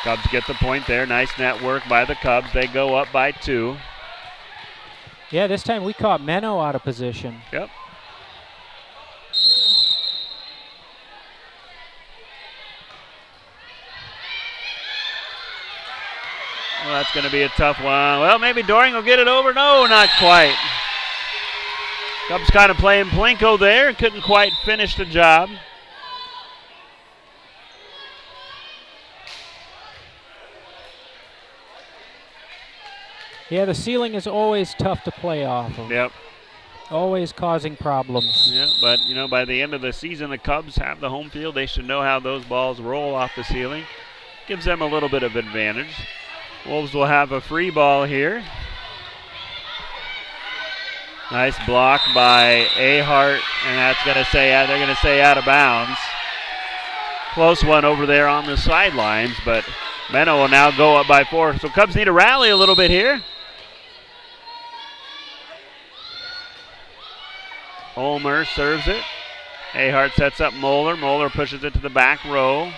Cubs get the point there. Nice net work by the Cubs. They go up by 2. Yeah, this time we caught Menno out of position. Yep. Well, that's going to be a tough one. Well, maybe Doring will get it over. No, not quite. Cubs kind of playing Plinko there. Couldn't quite finish the job. Yeah, the ceiling is always tough to play off of. Yep. Always causing problems. Yeah, but, by the end of the season, the Cubs have the home field. They should know how those balls roll off the ceiling. Gives them a little bit of advantage. Wolves will have a free ball here. Nice block by Ahart, and that's going to say they're going to say out of bounds. Close one over there on the sidelines, but Menno will now go up by 4. So Cubs need to rally a little bit here. Ulmer serves it. Ahart sets up Moeller. Moeller pushes it to the back row.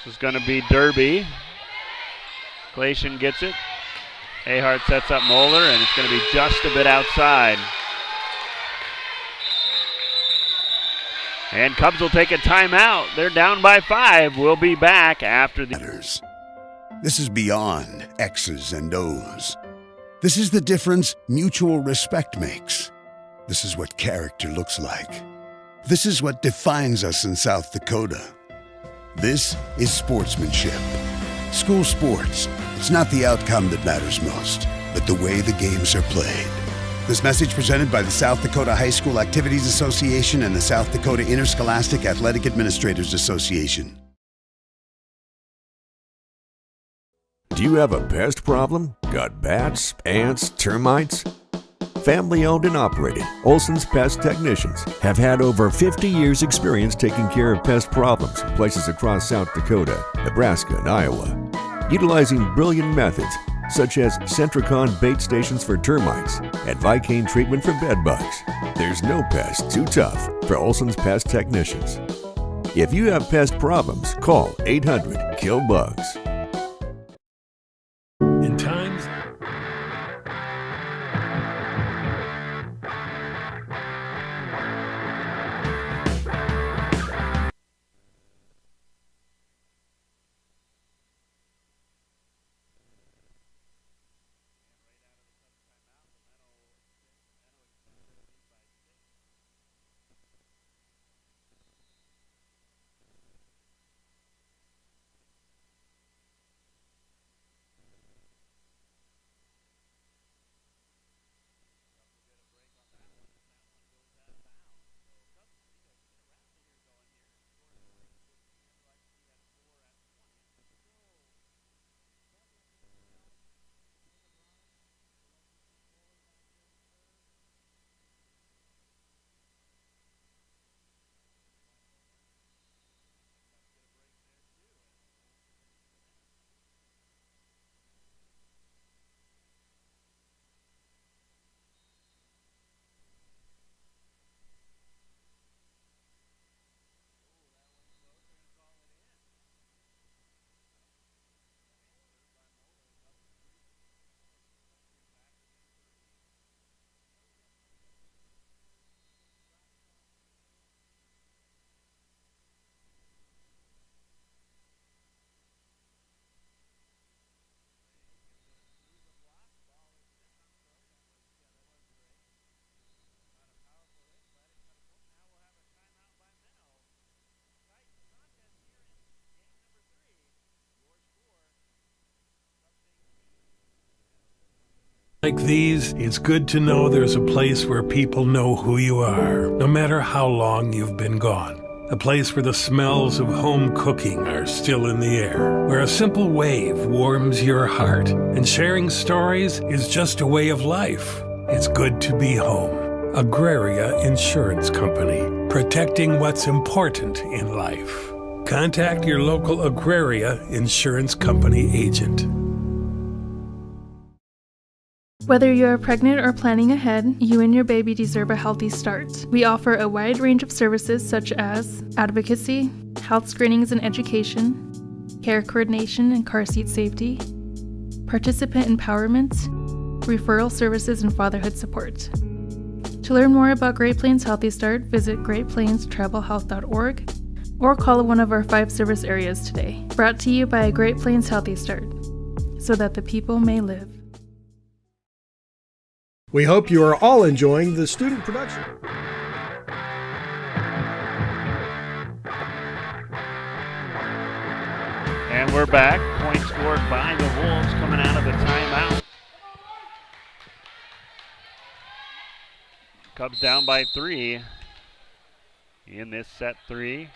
This is going to be Derby. Glacian gets it. Ahart sets up Moeller, and it's going to be just a bit outside. And Cubs will take a timeout. They're down by 5. We'll be back after the... This is beyond X's and O's. This is the difference mutual respect makes. This is what character looks like. This is what defines us in South Dakota. This is sportsmanship. School sports, it's not the outcome that matters most, but the way the games are played. This message presented by the South Dakota High School Activities Association and the South Dakota Interscholastic Athletic Administrators Association. Do you have a pest problem? Got bats, ants, termites? Family owned and operated, Olson's Pest Technicians have had over 50 years experience taking care of pest problems in places across South Dakota, Nebraska, and Iowa. Utilizing brilliant methods such as Centricon bait stations for termites and Vicane treatment for bed bugs. There's no pest too tough for Olson's Pest Technicians. If you have pest problems, call 800-KILL-BUGS. In times like these, it's good to know there's a place where people know who you are, no matter how long you've been gone. A place where the smells of home cooking are still in the air, where a simple wave warms your heart, and sharing stories is just a way of life. It's good to be home. Agraria Insurance Company, protecting what's important in life. Contact your local Agraria Insurance Company agent. Whether you're pregnant or planning ahead, you and your baby deserve a healthy start. We offer a wide range of services such as advocacy, health screenings and education, care coordination and car seat safety, participant empowerment, referral services, and fatherhood support. To learn more about Great Plains Healthy Start, visit greatplainstravelhealth.org or call one of our 5 service areas today. Brought to you by Great Plains Healthy Start, so that the people may live. We hope you are all enjoying the student production. And we're back. Point scored by the Wolves coming out of the timeout. Cubs down by 3 in this set 3.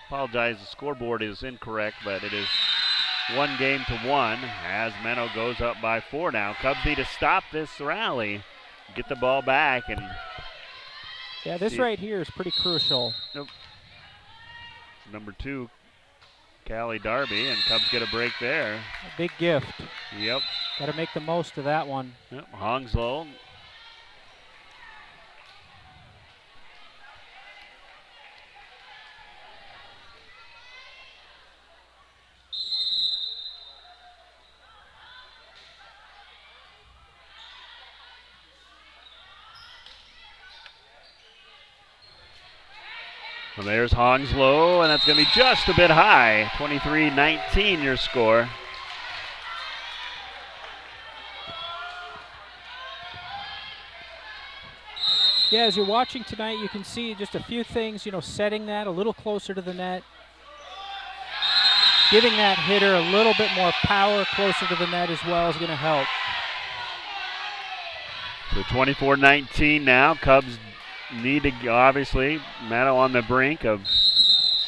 Apologize, the scoreboard is incorrect, but it is 1-1 as Menno goes up by 4 now. Cubs need to stop this rally, get the ball back, and yeah, this right here is pretty crucial. Nope. Number 2, Callie Darby, and Cubs get a break there. A big gift. Yep. Got to make the most of that one. Yep. Hongslow. Well, there's Hongslow, and that's going to be just a bit high. 23-19 your score. Yeah, as you're watching tonight, you can see just a few things, setting that a little closer to the net, giving that hitter a little bit more power closer to the net as well is going to help. So 24-19 now. Cubs need to, obviously, Menno on the brink of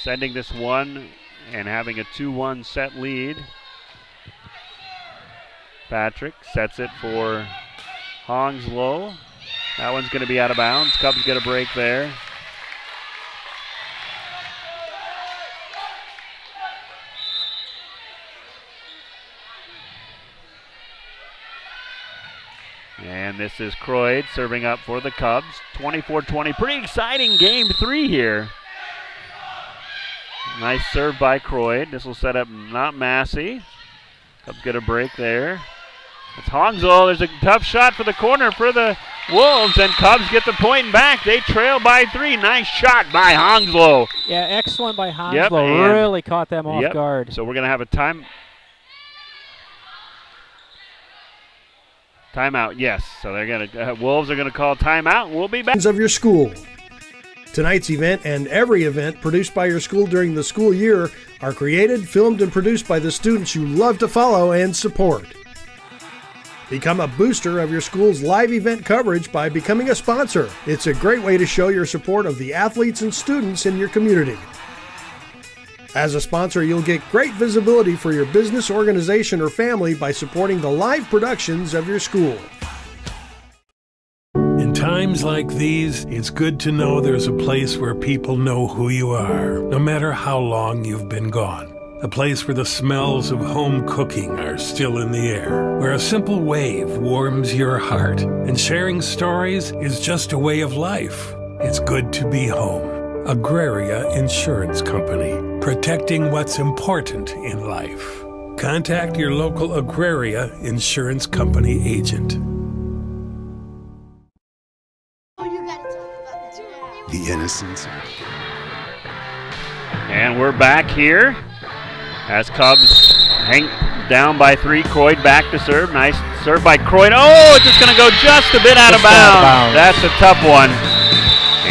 sending this one and having a 2-1 set lead. Patrick sets it for Hongslow. That one's going to be out of bounds. Cubs get a break there. And this is Croyd serving up for the Cubs. 24-20. Pretty exciting game 3 here. Nice serve by Croyd. This will set up not Massey. Cubs get a break there. It's Hongslow. There's a tough shot for the corner for the Wolves, and Cubs get the point back. They trail by 3. Nice shot by Hongslow. Yeah, excellent by Hongslow. Really caught them off guard. So we're going to have a timeout, yes. So they're going to Wolves are going to call timeout. We'll be back. Of your school. Tonight's event and every event produced by your school during the school year are created, filmed, and produced by the students you love to follow and support. Become a booster of your school's live event coverage by becoming a sponsor. It's a great way to show your support of the athletes and students in your community. As a sponsor, you'll get great visibility for your business, organization, or family by supporting the live productions of your school. In times like these, it's good to know there's a place where people know who you are, no matter how long you've been gone. A place where the smells of home cooking are still in the air, where a simple wave warms your heart, and sharing stories is just a way of life. It's good to be home. Agraria Insurance Company, protecting what's important in life. Contact your local Agraria Insurance Company agent. The innocence. And we're back here as Cubs hang down by 3. Croyd back to serve. Nice serve by Croyd. Oh, it's just going to go just a bit out of bounds. That's a tough one.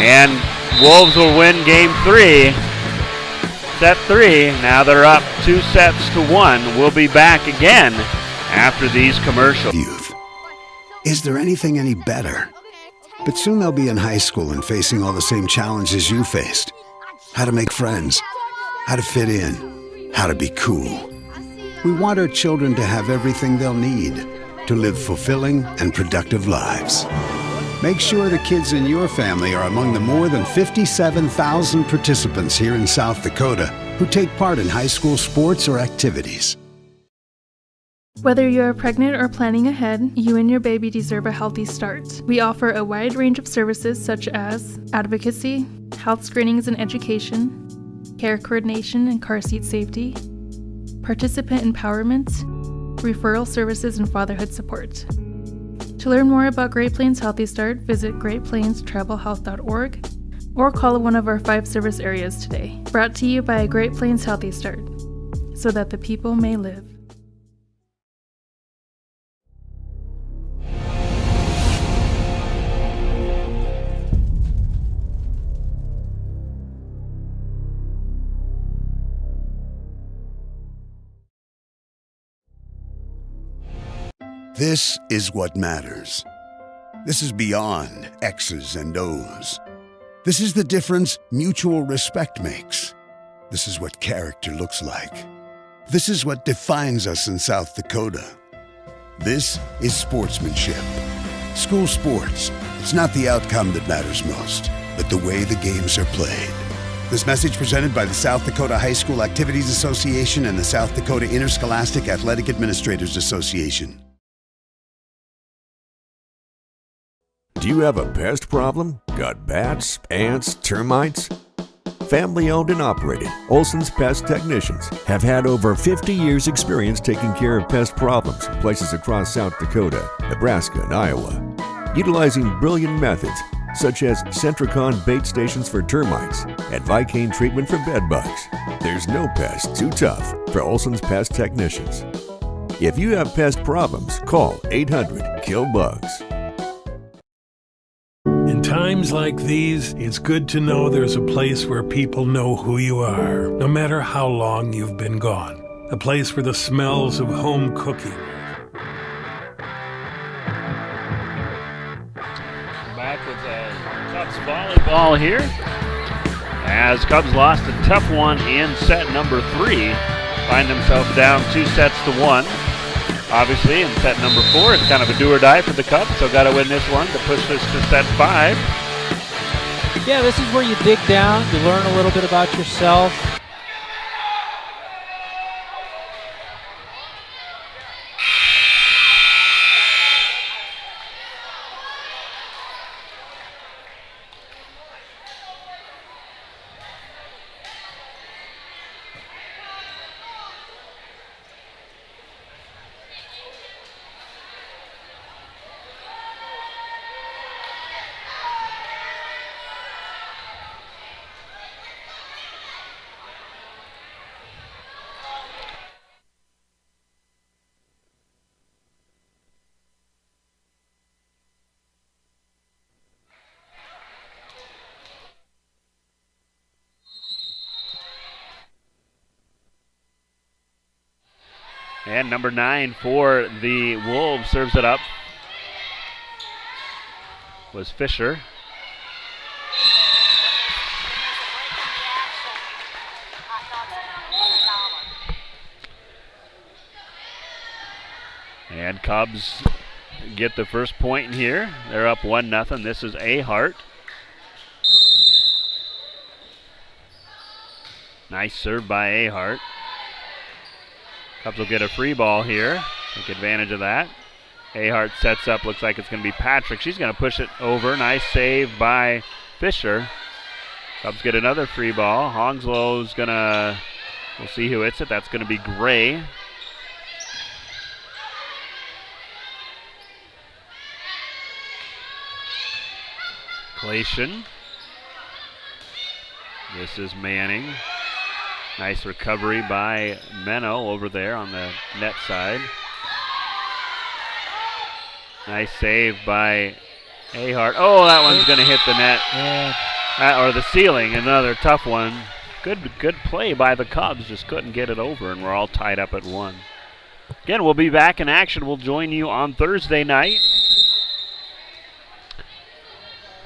And Wolves will win game 3. Set 3. Now they're up 2-1. We'll be back again after these commercials. Youth. Is there anything any better? But soon they'll be in high school and facing all the same challenges you faced. How to make friends, how to fit in, how to be cool. We want our children to have everything they'll need to live fulfilling and productive lives. Make sure the kids in your family are among the more than 57,000 participants here in South Dakota who take part in high school sports or activities. Whether you're pregnant or planning ahead, you and your baby deserve a healthy start. We offer a wide range of services such as advocacy, health screenings and education, care coordination and car seat safety, participant empowerment, referral services, and fatherhood support. To learn more about Great Plains Healthy Start, visit greatplainstravelhealth.org or call one of our 5 service areas today. Brought to you by Great Plains Healthy Start, so that the people may live. This is what matters. This is beyond X's and O's. This is the difference mutual respect makes. This is what character looks like. This is what defines us in South Dakota. This is sportsmanship. School sports, it's not the outcome that matters most, but the way the games are played. This message presented by the South Dakota High School Activities Association and the South Dakota Interscholastic Athletic Administrators Association. Do you have a pest problem? Got bats, ants, termites? Family owned and operated, Olson's Pest Technicians have had over 50 years experience taking care of pest problems in places across South Dakota, Nebraska, and Iowa. Utilizing brilliant methods such as Centricon bait stations for termites and Vicane treatment for bed bugs, there's no pest too tough for Olson's Pest Technicians. If you have pest problems, call 800-KILL-BUGS. In times times like these, it's good to know there's a place where people know who you are, no matter how long you've been gone. A place where the smells of home cooking. Back with Cubs volleyball here, as Cubs lost a tough one in set number 3. Find themselves down 2-1. Obviously, in set number 4, it's kind of a do or die for the Cubs, so got to win this one to push this to set 5. Yeah, this is where you dig down, you learn a little bit about yourself. And number 9 for the Wolves serves it up. Was Fisher. And Cubs get the first point in here. They're up 1-0. This is Ahart. Nice serve by Ahart. Cubs will get a free ball here. Take advantage of that. Ahart sets up. Looks like it's going to be Patrick. She's going to push it over. Nice save by Fisher. Cubs get another free ball. Hongslow's going to, we'll see who hits it. That's going to be Gray. Clation. This is Manning. Nice recovery by Menno over there on the net side. Nice save by Ahart. Oh, that one's going to hit the net. Yeah. Or the ceiling. Another tough one. Good play by the Cubs. Just couldn't get it over, and we're all tied up at 1. Again, we'll be back in action. We'll join you on Thursday night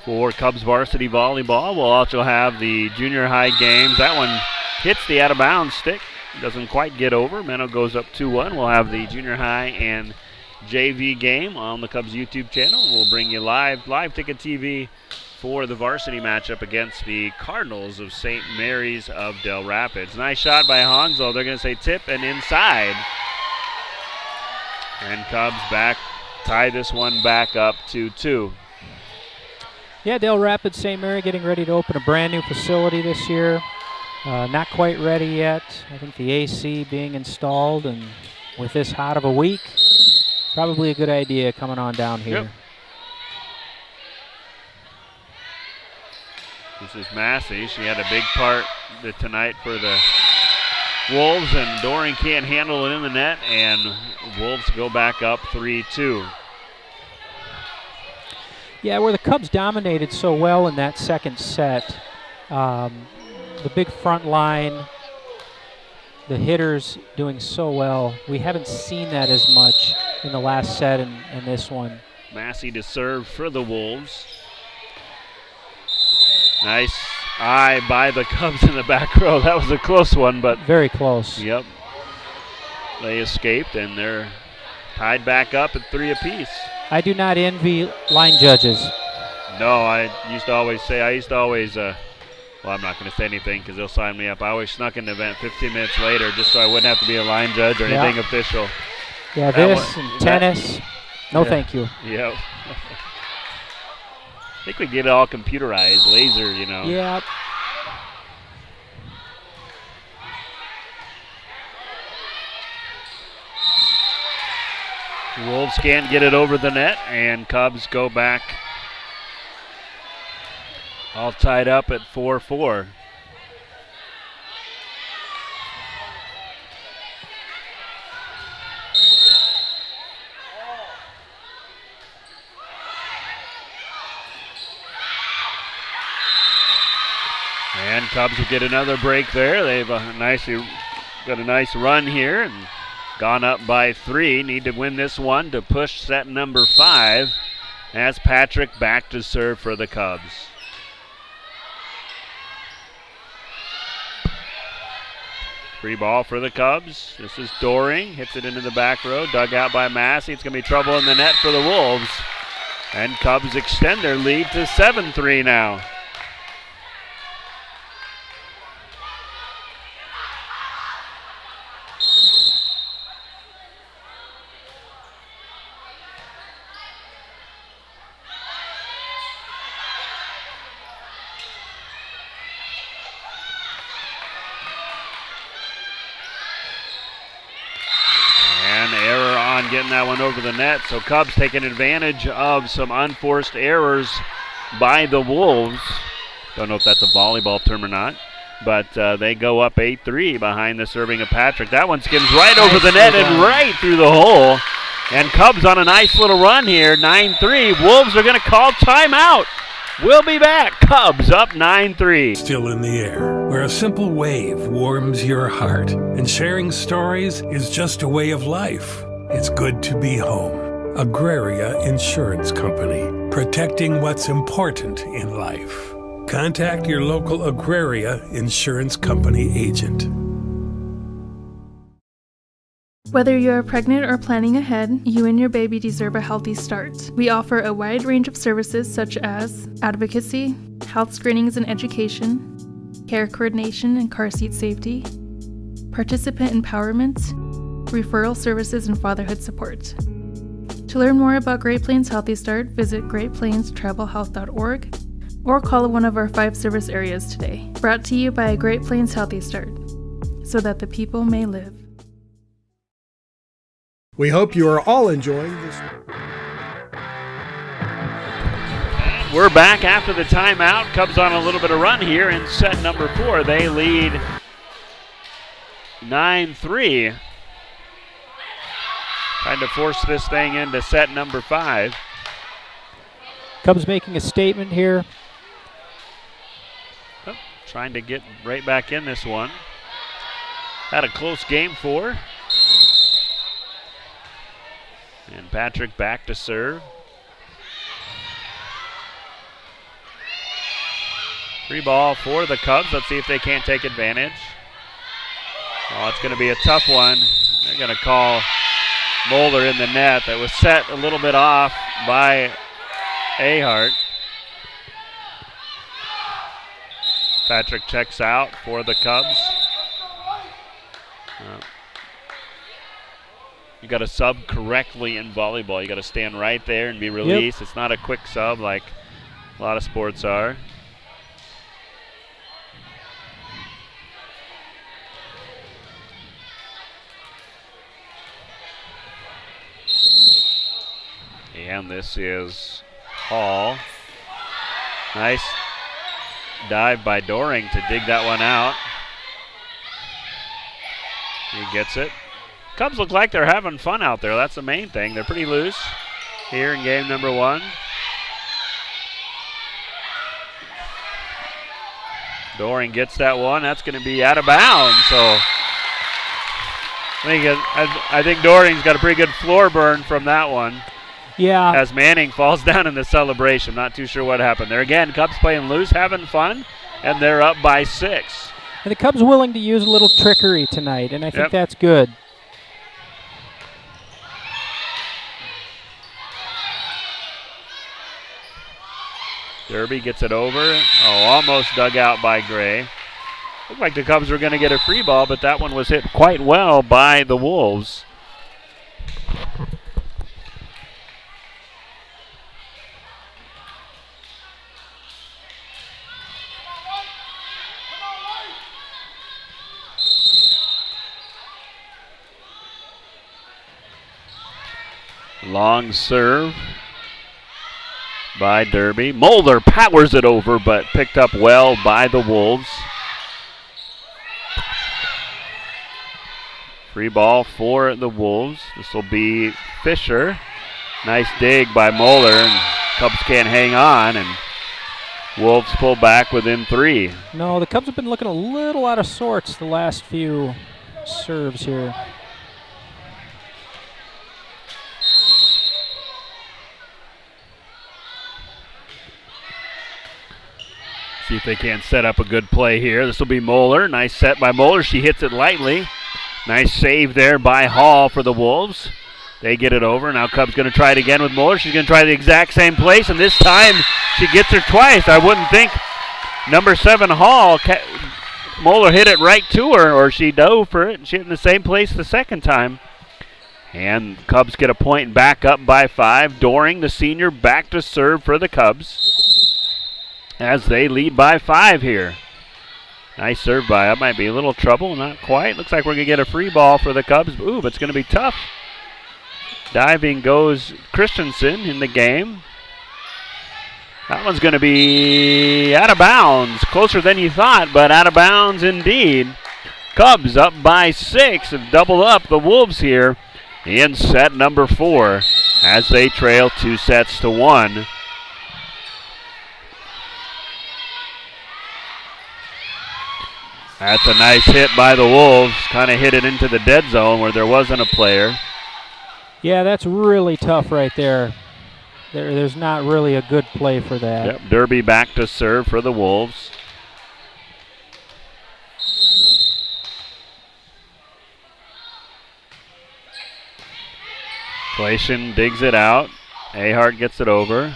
for Cubs varsity volleyball. We'll also have the junior high games. That one hits the out-of-bounds stick. Doesn't quite get over. Menno goes up 2-1. We'll have the junior high and JV game on the Cubs YouTube channel. We'll bring you live ticket TV for the varsity matchup against the Cardinals of St. Mary's of Del Rapids. Nice shot by Hongso. They're going to say tip and inside. And Cubs tie this one back up 2-2. Yeah, Del Rapids St. Mary getting ready to open a brand new facility this year. Not quite ready yet. I think the AC being installed, and with this hot of a week, probably a good idea coming on down here. Yep. This is Massey. She had a big part tonight for the Wolves, and Doring can't handle it in the net, and Wolves go back up 3-2. Yeah, where the Cubs dominated so well in that second set, the big front line, the hitters doing so well. We haven't seen that as much in the last set and this one. Massey to serve for the Wolves. Nice eye by the Cubs in the back row. That was a close one, but very close. Yep. They escaped, and they're tied back up at 3 apiece. I do not envy line judges. No, I used to always, well, I'm not going to say anything because they'll sign me up. I always snuck in the event 15 minutes later just so I wouldn't have to be a line judge or anything official. Yeah, and tennis, no thank you. Yep. I think we get it all computerized, laser, you know. Yeah. Wolves can't get it over the net, and Cubs go back all tied up at 4-4. And Cubs will get another break there. They've got a nice run here and gone up by 3. Need to win this one to push set number 5 as Patrick back to serve for the Cubs. Free ball for the Cubs. This is Doring. Hits it into the back row. Dug out by Massey. It's going to be trouble in the net for the Wolves. And Cubs extend their lead to 7-3 now. Getting that one over the net, so Cubs taking advantage of some unforced errors by the Wolves. Don't know if that's a volleyball term or not, but they go up 8-3 behind the serving of Patrick. That one skims right over the net and right through the hole. And Cubs on a nice little run here, 9-3. Wolves are going to call timeout. We'll be back. Cubs up 9-3. Still in the air, where a simple wave warms your heart, and sharing stories is just a way of life. It's good to be home. Agraria Insurance Company, protecting what's important in life. Contact your local Agraria Insurance Company agent. Whether you're pregnant or planning ahead, you and your baby deserve a healthy start. We offer a wide range of services such as advocacy, health screenings and education, care coordination and car seat safety, participant empowerment, referral services, and fatherhood support. To learn more about Great Plains Healthy Start, visit greatplainstravelhealth.org or call one of our 5 service areas today. Brought to you by Great Plains Healthy Start, so that the people may live. We hope you are all enjoying this. And we're back after the timeout. Cubs on a little bit of run here in set number 4. They lead 9-3. Trying to force this thing into set number 5. Cubs making a statement here. Oh, trying to get right back in this one. Had a close game 4. And Patrick back to serve. Free ball for the Cubs. Let's see if they can't take advantage. Oh, it's going to be a tough one. They're going to call Moeller in the net. That was set a little bit off by Ahart. Patrick checks out for the Cubs. You got to sub correctly in volleyball. You got to stand right there and be released. Yep. It's not a quick sub like a lot of sports are. And this is Hall. Nice dive by Doring to dig that one out. He gets it. Cubs look like they're having fun out there. That's the main thing. They're pretty loose here in game number 1. Doring gets that one. That's going to be out of bounds. So I think Doring's got a pretty good floor burn from that one. Yeah. As Manning falls down in the celebration. Not too sure what happened there. Again, Cubs playing loose, having fun, and they're up by 6. And the Cubs willing to use a little trickery tonight, and I think that's good. Derby gets it over. Oh, almost dug out by Gray. Looked like the Cubs were going to get a free ball, but that one was hit quite well by the Wolves. Long serve by Derby. Moeller powers it over, but picked up well by the Wolves. Free ball for the Wolves. This will be Fisher. Nice dig by Moeller, and Cubs can't hang on, and Wolves pull back within 3. No, the Cubs have been looking a little out of sorts the last few serves here. See if they can't set up a good play here. This will be Moeller. Nice set by Moeller. She hits it lightly. Nice save there by Hall for the Wolves. They get it over. Now Cubs going to try it again with Moeller. She's going to try the exact same place, and this time she gets her twice. I wouldn't think number 7 Hall, Moeller hit it right to her, or she dove for it, and she hit in the same place the second time. And Cubs get a point and back up by 5. Doring, the senior, back to serve for the Cubs as they lead by 5 here. Nice serve by. That might be a little trouble. Not quite. Looks like we're going to get a free ball for the Cubs. Ooh, but it's going to be tough. Diving goes Christensen in the game. That one's going to be out of bounds. Closer than you thought, but out of bounds indeed. Cubs up by 6 have doubled up the Wolves here in set number 4 as they trail 2-1. That's a nice hit by the Wolves. Kind of hit it into the dead zone where there wasn't a player. Yeah, that's really tough right there. There's not really a good play for that. Yep, Derby back to serve for the Wolves. Glacian digs it out. Ahart gets it over.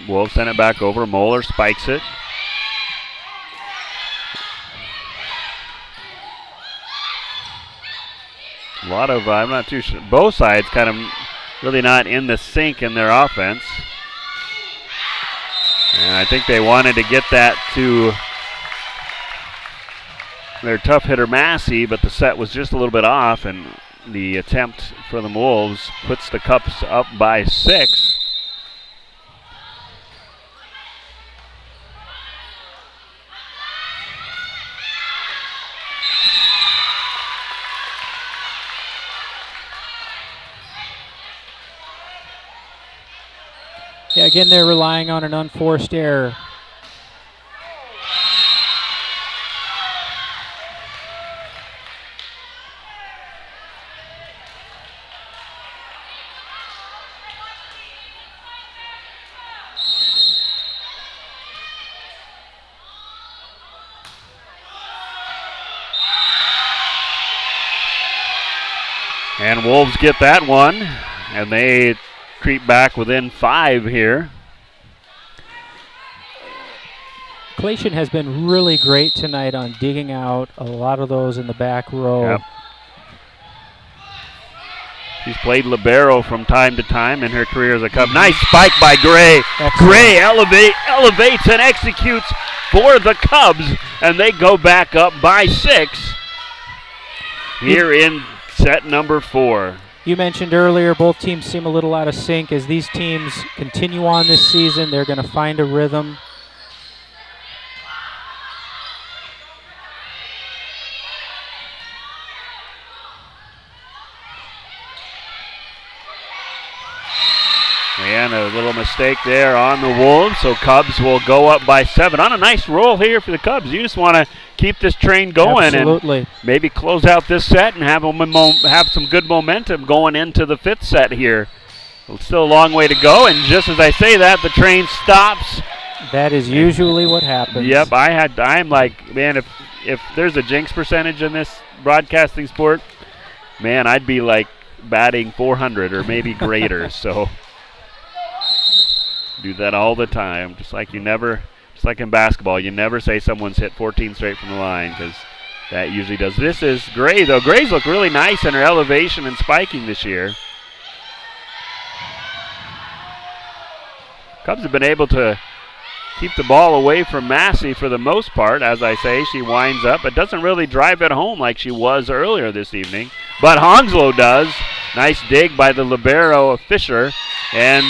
Wolves send it back over. Moeller spikes it. A lot of, I'm not too sure, both sides kind of really not in the sync in their offense. And I think they wanted to get that to their tough hitter Massey, but the set was just a little bit off, and the attempt for the Wolves puts the Cubs up by 6. Yeah, again, they're relying on an unforced error. And Wolves get that one, and they creep back within 5 here. Glacian has been really great tonight on digging out a lot of those in the back row. Yep. She's played libero from time to time in her career as a Cub. Nice spike by Gray. Excellent. Gray elevates and executes for the Cubs, and they go back up by 6 here in set number 4. You mentioned earlier both teams seem a little out of sync. As these teams continue on this season, they're going to find a rhythm. And a little mistake there on the Wolves, so Cubs will go up by 7. On a nice roll here for the Cubs. You just want to keep this train going. Absolutely. And maybe close out this set and have some good momentum going into the 5th set here. It's still a long way to go, and just as I say that, the train stops. That is usually what happens. Yep, I'm like, man, if there's a jinx percentage in this broadcasting sport, man, I'd be like batting 400 or maybe greater. So do that all the time, just like in basketball, you never say someone's hit 14 straight from the line, because that usually does. This is Gray, though. Gray's look really nice in her elevation and spiking this year. Cubs have been able to keep the ball away from Massey for the most part. As I say, she winds up, but doesn't really drive it home like she was earlier this evening. But Honslow does. Nice dig by the libero of Fisher, and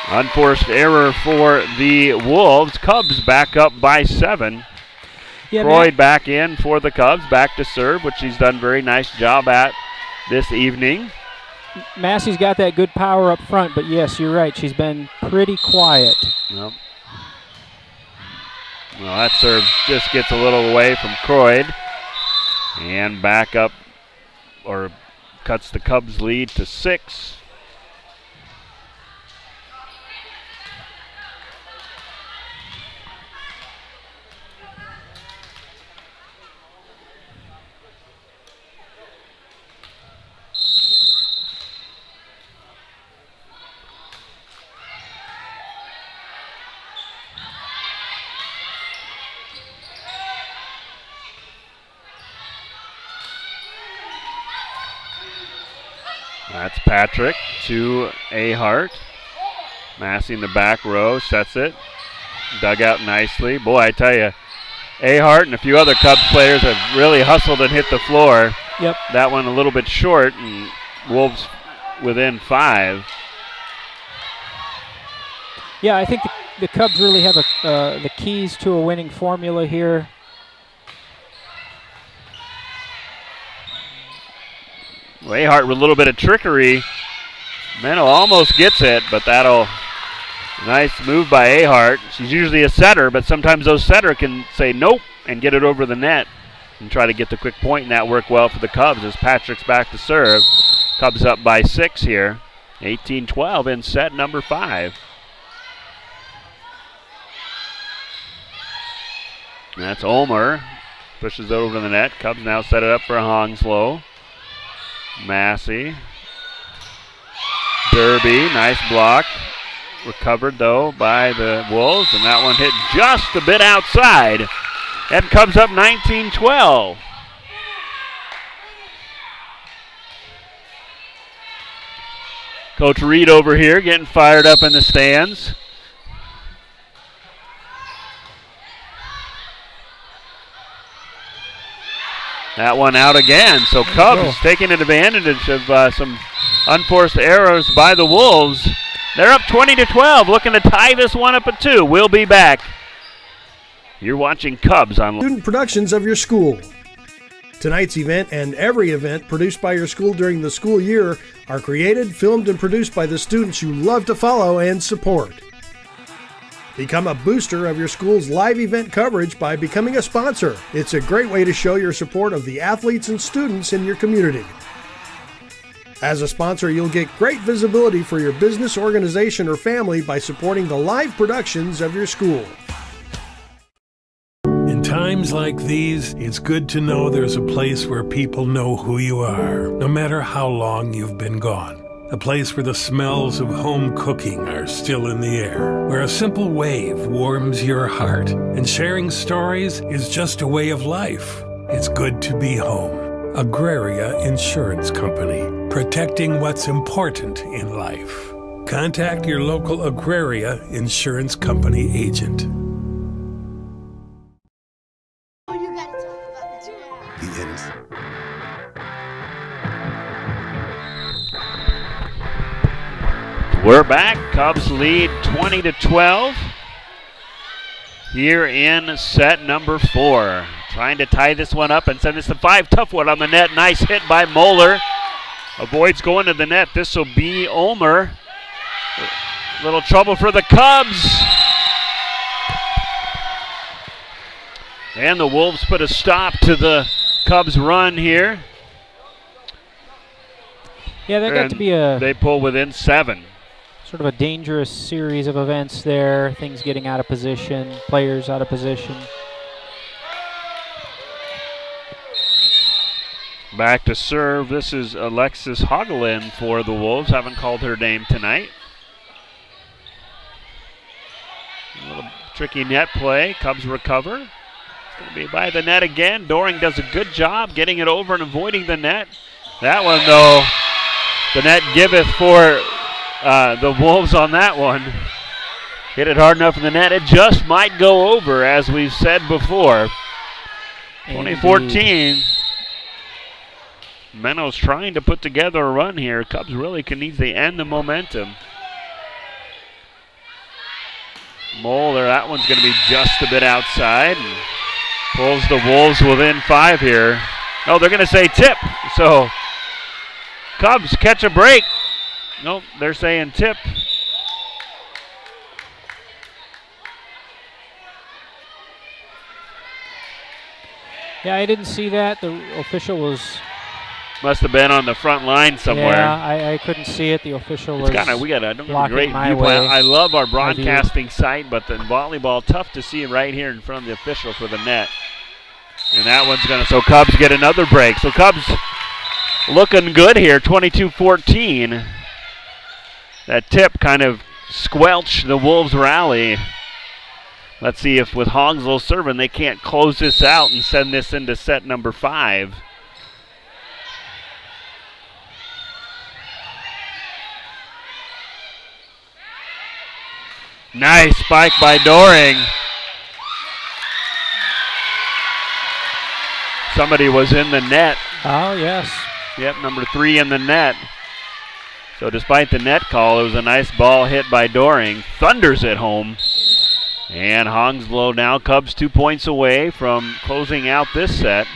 unforced error for the Wolves. Cubs back up by 7. Yeah, Freud back in for the Cubs, back to serve, which she's done a very nice job at this evening. Massey's got that good power up front, but yes, you're right. She's been pretty quiet. Yep. Well, that serve just gets a little away from Croyd. And back up, or cuts the Cubs' lead to 6. That's Patrick to Ahart. Massey in the back row, sets it. Dug out nicely. Boy, I tell you, Ahart and a few other Cubs players have really hustled and hit the floor. Yep. That one a little bit short, and Wolves within 5. Yeah, I think the Cubs really have the keys to a winning formula here. Ahart with a little bit of trickery. Menno almost gets it, but that'll nice move by Ahart. She's usually a setter, but sometimes those setter can say nope and get it over the net and try to get the quick point, and that worked well for the Cubs as Patrick's back to serve. Cubs up by 6 here. 18-12 in set number 5. And that's Ulmer. Pushes it over the net. Cubs now set it up for Hounslow. Massey. Derby, nice block. Recovered, though, by the Wolves, and that one hit just a bit outside. And Cubs up 19-12. Coach Reed over here getting fired up in the stands. That one out again. So Cubs taking advantage of some unforced errors by the Wolves. They're up 20-12, looking to tie this one up at 2. We'll be back. You're watching Cubs on Student productions of your school. Tonight's event and every event produced by your school during the school year are created, filmed, and produced by the students you love to follow and support. Become a booster of your school's live event coverage by becoming a sponsor. It's a great way to show your support of the athletes and students in your community. As a sponsor, you'll get great visibility for your business, organization, or family by supporting the live productions of your school. In times like these, it's good to know there's a place where people know who you are, no matter how long you've been gone. A place where the smells of home cooking are still in the air, where a simple wave warms your heart, and sharing stories is just a way of life. It's good to be home. Agraria Insurance Company, protecting what's important in life. Contact your local Agraria Insurance Company agent. We're back. Cubs lead 20-12 here in set number 4. Trying to tie this one up and send this to 5. Tough one on the net. Nice hit by Moeller. Avoids going to the net. This will be Ulmer. Little trouble for the Cubs. And the Wolves put a stop to the Cubs' run here. Yeah, that got to be they pull within 7. Sort of a dangerous series of events there. Things getting out of position, players out of position. Back to serve. This is Alexis Hagelin for the Wolves. Haven't called her name tonight. A little tricky net play. Cubs recover. It's going to be by the net again. Doring does a good job getting it over and avoiding the net. That one, though, the net giveth for the Wolves on that one. Hit it hard enough in the net. It just might go over, as we've said before. 2014. Menno's trying to put together a run here. Cubs really need to end the momentum. Moeller, that one's going to be just a bit outside. And pulls the Wolves within 5 here. Oh, they're going to say tip. So Cubs catch a break. Nope, they're saying tip. Yeah, I didn't see that. The official was... Must have been on the front line somewhere. Yeah, I couldn't see it. The official was we got a blocking great my viewpoint. way. I love our broadcasting site, but the volleyball, tough to see right here in front of the official for the net. And that one's going to, so Cubs get another break. So Cubs looking good here, 22-14. That tip kind of squelched the Wolves' rally. Let's see if with Hogslow serving, they can't close this out and send this into set number 5. Nice spike by Doring. Somebody was in the net. Oh, yes. Yep, number 3 in the net. So despite the net call, it was a nice ball hit by Doring. Thunders it home. And Hogslow now Cubs 2 points away from closing out this set.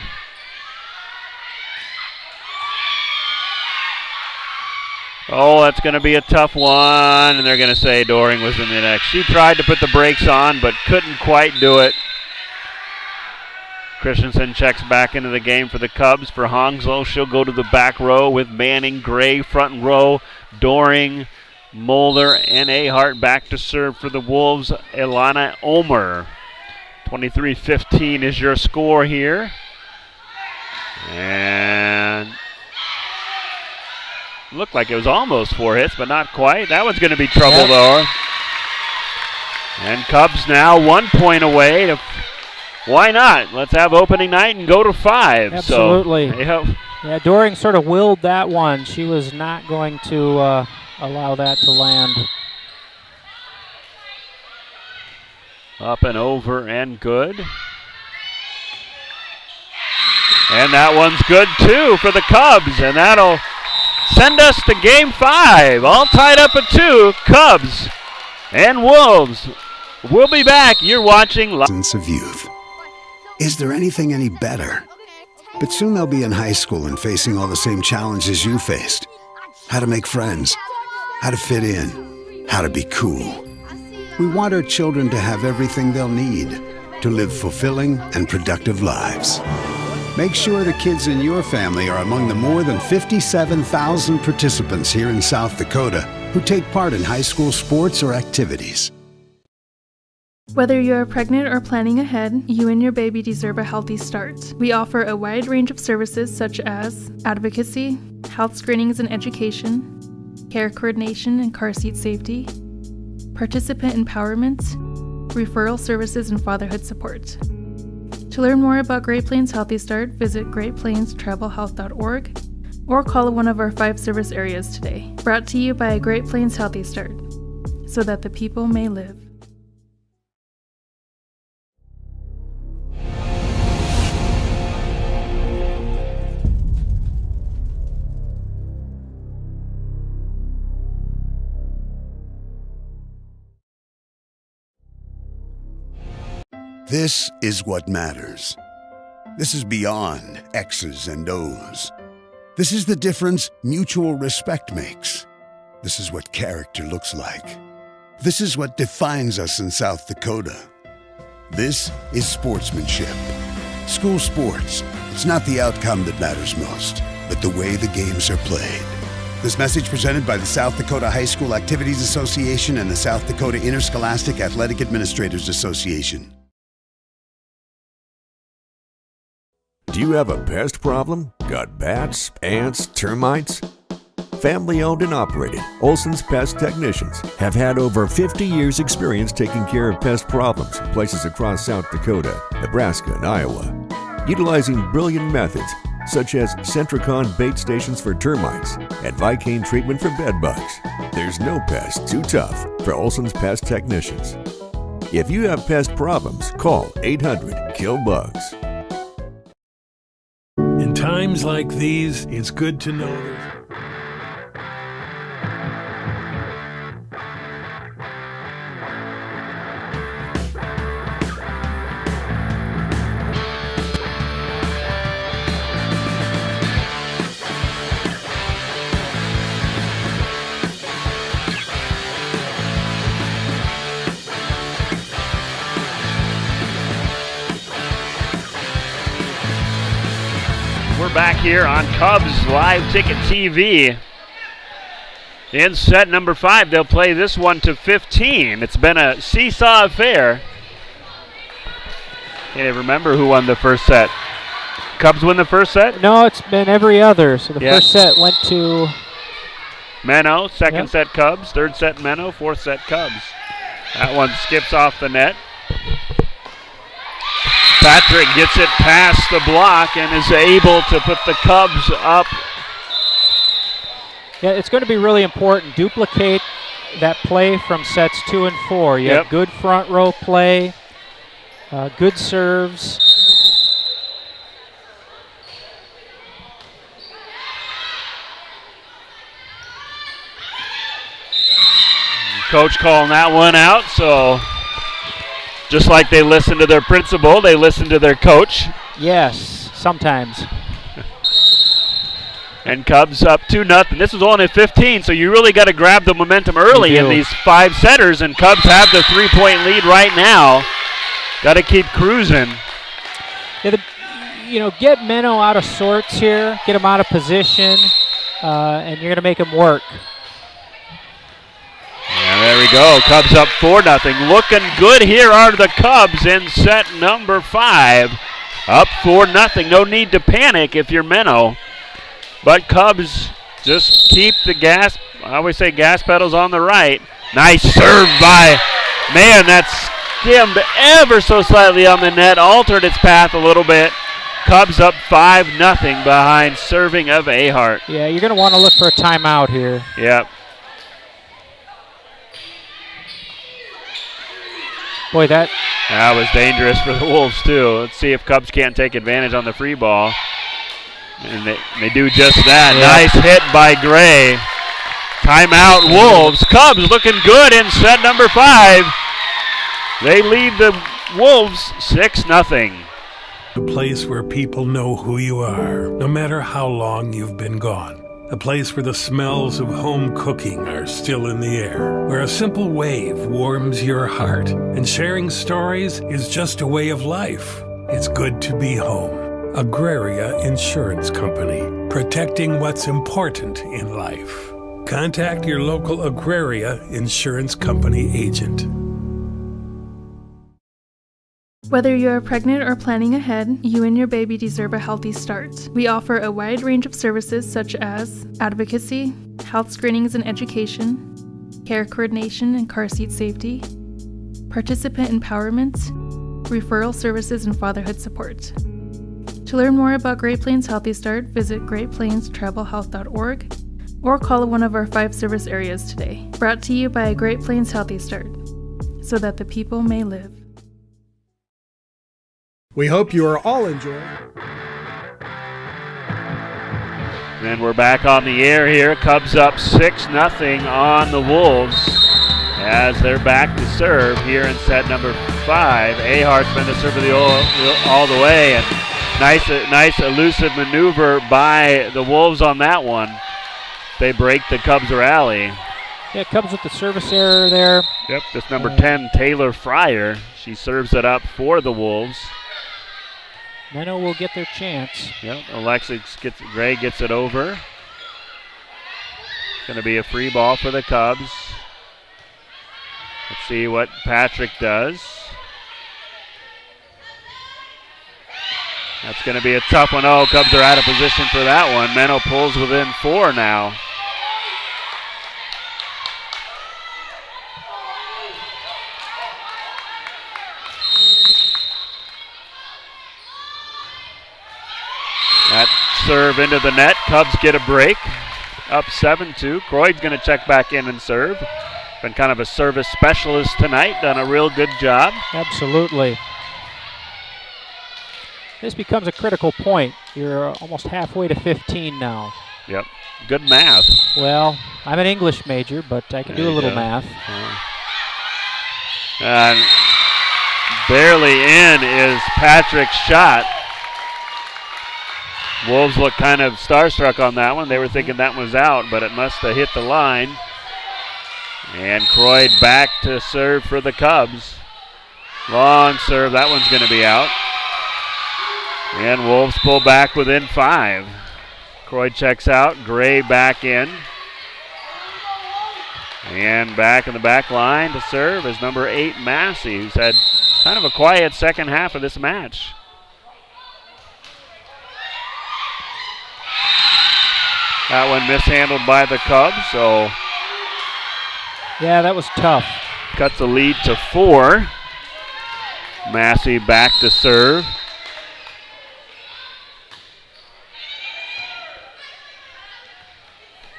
Oh, that's going to be a tough one, and they're going to say Doring was in the net. She tried to put the brakes on, but couldn't quite do it. Christensen checks back into the game for the Cubs. For Hogslow, she'll go to the back row with Manning, Gray, front row, Doring, Mulder, and Ahart back to serve for the Wolves. Ilana Omer. 23-15 is your score here. And looked like it was almost 4 hits, but not quite. That one's going to be trouble, though. And Cubs now 1 point away. Why not? Let's have opening night and go to 5. Absolutely. So, yeah, Doring sort of willed that one. She was not going to allow that to land. Up and over and good. And that one's good, too, for the Cubs. And that'll send us to Game 5. All tied up at 2. Cubs and Wolves. We'll be back. You're watching Sense of youth. Is there anything any better? But soon they'll be in high school and facing all the same challenges you faced. How to make friends, how to fit in, how to be cool. We want our children to have everything they'll need to live fulfilling and productive lives. Make sure the kids in your family are among the more than 57,000 participants here in South Dakota who take part in high school sports or activities. Whether you're pregnant or planning ahead, you and your baby deserve a healthy start. We offer a wide range of services such as advocacy, health screenings and education, care coordination and car seat safety, participant empowerment, referral services, and fatherhood support. To learn more about Great Plains Healthy Start, visit greatplainstravelhealth.org or call one of our 5 service areas today. Brought to you by Great Plains Healthy Start, so that the people may live. This is what matters. This is beyond X's and O's. This is the difference mutual respect makes. This is what character looks like. This is what defines us in South Dakota. This is sportsmanship. School sports, it's not the outcome that matters most, but the way the games are played. This message presented by the South Dakota High School Activities Association and the South Dakota Interscholastic Athletic Administrators Association. Do you have a pest problem? Got bats, ants, termites? Family owned and operated, Olson's Pest Technicians have had over 50 years experience taking care of pest problems in places across South Dakota, Nebraska, and Iowa. Utilizing brilliant methods such as Centricon bait stations for termites and Vicane treatment for bed bugs, there's no pest too tough for Olson's Pest Technicians. If you have pest problems, call 800-KILL-BUGS. In times like these, it's good to know there's we're back here on Cubs Live Ticket TV. In set number 5, they'll play this one to 15. It's been a seesaw affair. Can't even remember who won the first set. Cubs win the first set? No, it's been every other. So the first set went to Menno. Second set Cubs. Third set Menno. Fourth set Cubs. That one skips off the net. Patrick gets it past the block and is able to put the Cubs up. Yeah, it's going to be really important. Duplicate that play from sets 2 and 4. You have good front row play, good serves. Coach calling that one out, so just like they listen to their principal, they listen to their coach. Yes, sometimes. And Cubs up 2-0. This is only 15, so you really got to grab the momentum early in these 5 setters, and Cubs have the 3-point lead right now. Got to keep cruising. Yeah, get Menno out of sorts here, get him out of position, and you're going to make him work. Yeah, there we go. Cubs up 4-0. Looking good here are the Cubs in set number 5. Up 4-0. No need to panic if you're Menno. But Cubs just keep the gas, I always say gas pedals on the right. Nice serve by, man, that skimmed ever so slightly on the net, altered its path a little bit. Cubs up 5-0 behind serving of Ahart. Yeah, you're going to want to look for a timeout here. Yep. Boy, that was dangerous for the Wolves, too. Let's see if Cubs can't take advantage on the free ball. And they do just that. Yeah. Nice hit by Gray. Timeout Wolves. Cubs looking good in set number 5. They lead the Wolves 6-0. A place where people know who you are, no matter how long you've been gone. A place where the smells of home cooking are still in the air. Where a simple wave warms your heart. And sharing stories is just a way of life. It's good to be home. Agraria Insurance Company, protecting what's important in life. Contact your local Agraria Insurance Company agent. Whether you're pregnant or planning ahead, you and your baby deserve a healthy start. We offer a wide range of services such as advocacy, health screenings and education, care coordination and car seat safety, participant empowerment, referral services, and fatherhood support. To learn more about Great Plains Healthy Start, visit greatplainstravelhealth.org or call one of our 5 service areas today. Brought to you by Great Plains Healthy Start, so that the people may live. We hope you are all enjoying. And we're back on the air here. Cubs up 6-0 on the Wolves as they're back to serve here in set number 5. Ahart's been the server all the way, and nice elusive maneuver by the Wolves on that one. They break the Cubs rally. Yeah, Cubs with the service error there. Yep, this number 10, Taylor Fryer. She serves it up for the Wolves. Menno will get their chance. Yep, Gray gets it over. It's going to be a free ball for the Cubs. Let's see what Patrick does. That's going to be a tough one. Oh, Cubs are out of position for that one. Menno pulls within 4 now. That serve into the net. Cubs get a break. Up 7-2. Croyd's going to check back in and serve. Been kind of a service specialist tonight. Done a real good job. Absolutely. This becomes a critical point. You're almost halfway to 15 now. Yep. Good math. Well, I'm an English major, but I can do a little math. And barely in is Patrick's shot. Wolves look kind of starstruck on that one. They were thinking that was out, but it must have hit the line. And Croyd back to serve for the Cubs. Long serve. That one's going to be out. And Wolves pull back within 5. Croy checks out. Gray back in. And back in the back line to serve is number 8, Massey, who's had kind of a quiet second half of this match. That one mishandled by the Cubs, so. Yeah, that was tough. Cuts the lead to 4. Massey back to serve.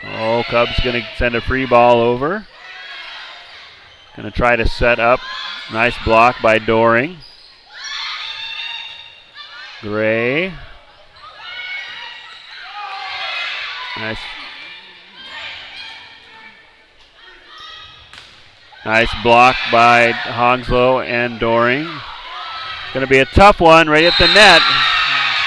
Oh, Cubs going to send a free ball over. Going to try to set up. Nice block by Doring. Gray. Nice block by Hounslow and Doring. Going to be a tough one right at the net.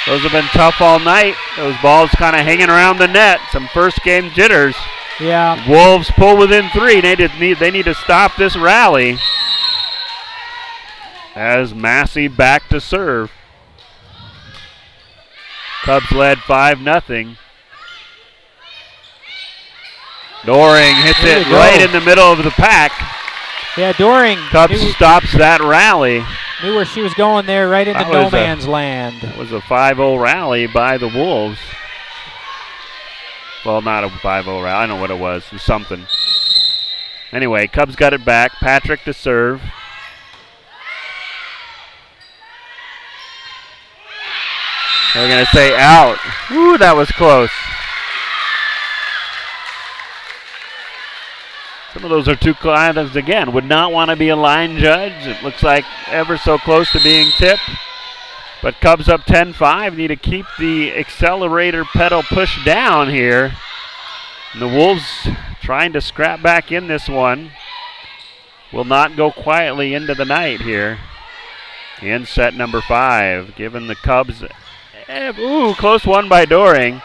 Those have been tough all night. Those balls kind of hanging around the net. Some first game jitters. Yeah. Wolves pull within 3. They need to stop this rally. As Massey back to serve. Cubs led 5-0. Doring hits it right in the middle of the pack. Yeah, Doring. Cubs stops that rally. Knew where she was going there, right into no man's land. It was a 5-0 rally by the Wolves. Well, not a 5-0 rally. I don't know what it was. It was something. Anyway, Cubs got it back. Patrick to serve. They're going to say out. Ooh, that was close. Some of those are too close. Again, would not want to be a line judge. It looks like ever so close to being tipped. But Cubs up 10-5. Need to keep the accelerator pedal pushed down here. And the Wolves trying to scrap back in this one. Will not go quietly into the night here. In set number 5. Giving the Cubs, close one by Doring.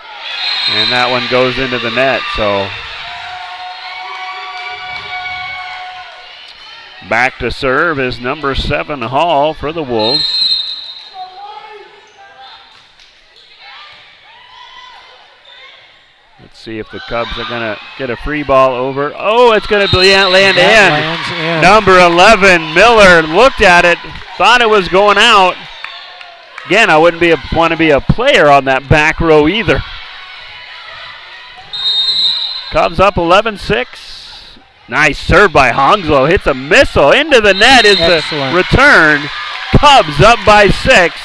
And that one goes into the net, so. Back to serve is number 7, Hall, for the Wolves. Let's see if the Cubs are going to get a free ball over. Oh, it's going to land in. Number 11, Miller, looked at it, thought it was going out. Again, I wouldn't want to be a player on that back row either. Cubs up 11-6. Nice serve by Hounslow. Hits a missile. Into the net is the return. Cubs up by 6.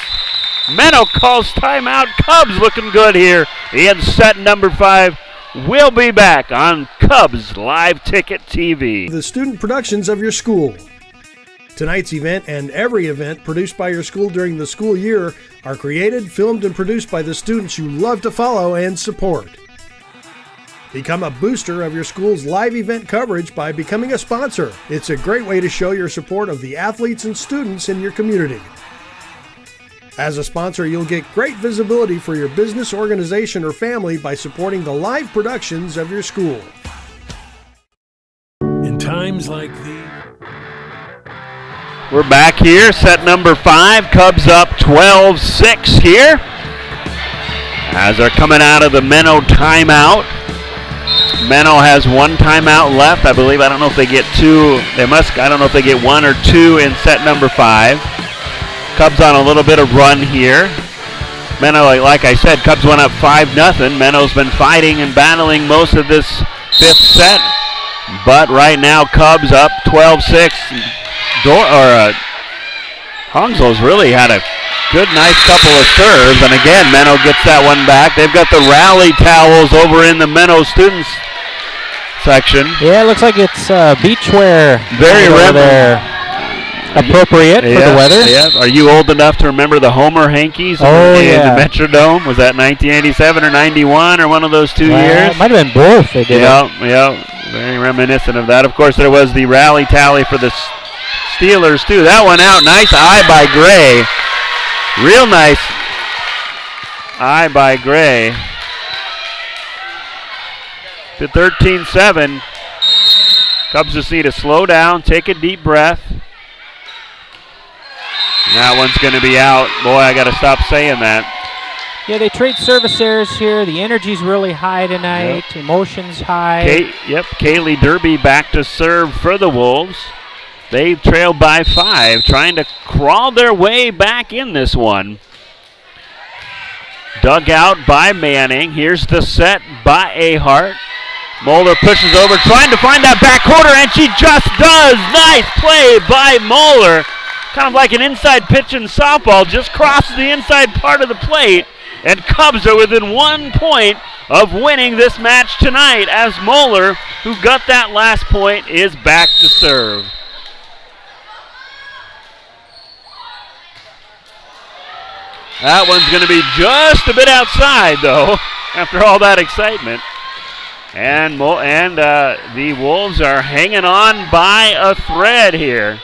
Menno calls timeout. Cubs looking good here in set number 5. We'll be back on Cubs Live Ticket TV. The student productions of your school. Tonight's event and every event produced by your school during the school year are created, filmed, and produced by the students you love to follow and support. Become a booster of your school's live event coverage by becoming a sponsor. It's a great way to show your support of the athletes and students in your community. As a sponsor, you'll get great visibility for your business, organization, or family by supporting the live productions of your school. In times like these. We're back here, set number 5. Cubs up 12-6 here. As they're coming out of the Menno timeout. Menno has 1 timeout left, I believe. I don't know if they get 2. I don't know if they get 1 or 2 in set number 5. Cubs on a little bit of run here. Menno, like I said, Cubs went up 5-0. Menno's been fighting and battling most of this 5th set. But right now, Cubs up 12-6. Hongslow's really had a good, nice couple of serves. And again, Menno gets that one back. They've got the rally towels over in the Menno students section. Yeah, it looks like it's beachwear. Very rare. Appropriate for the weather. Yeah. Are you old enough to remember the Homer Hankies in the Metrodome? Was that 1987 or 91 or one of those 2 years? It might have been both. They did. Yeah. Very reminiscent of that. Of course, there was the rally tally for the Steelers, too. That one out. Nice eye by Gray. Real nice eye by Gray. To 13-7. Cubs just need to slow down, take a deep breath. That one's going to be out. Boy, I got to stop saying that. Yeah, they trade service errors here. The energy's really high tonight. Yep. Emotion's high. Kaylee Derby back to serve for the Wolves. They trail by 5, trying to crawl their way back in this one. Dug out by Manning. Here's the set by Ahart. Moeller pushes over, trying to find that back quarter, and she just does. Nice play by Moeller. Kind of like an inside pitch in softball, just crosses the inside part of the plate. And Cubs are within 1 point of winning this match tonight, as Moeller, who got that last point, is back to serve. That one's going to be just a bit outside, though, after all that excitement. And the Wolves are hanging on by a thread here.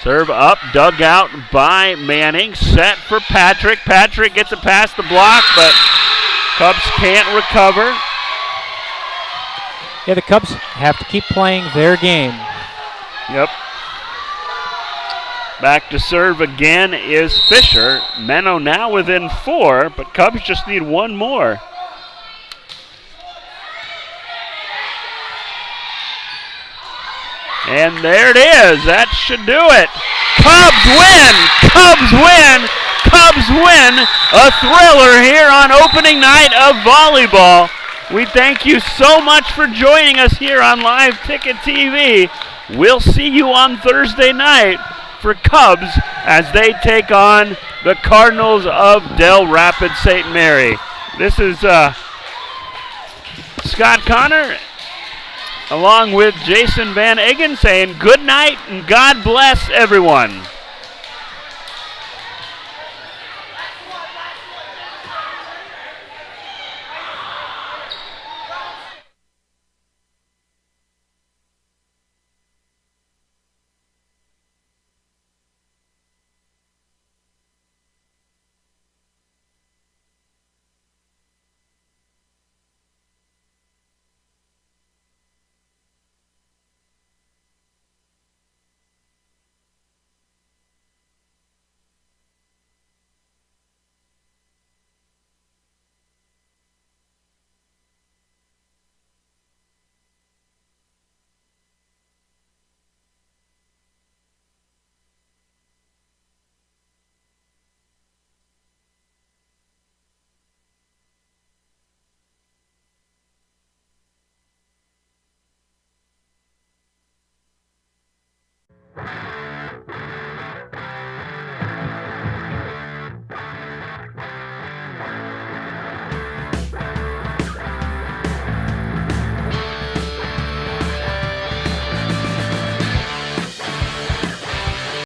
Serve up, dug out by Manning. Set for Patrick. Patrick gets it past the block, but Cubs can't recover. Yeah, the Cubs have to keep playing their game. Yep. Back to serve again is Fisher. Menno now within 4, but Cubs just need 1 more. And there it is. That should do it. Cubs win! Cubs win! Cubs win! A thriller here on opening night of volleyball. We thank you so much for joining us here on Live Ticket TV. We'll see you on Thursday night for Cubs as they take on the Cardinals of Del Rapids St. Mary. This is Scott Connor along with Jason Van Eggen saying good night and God bless everyone.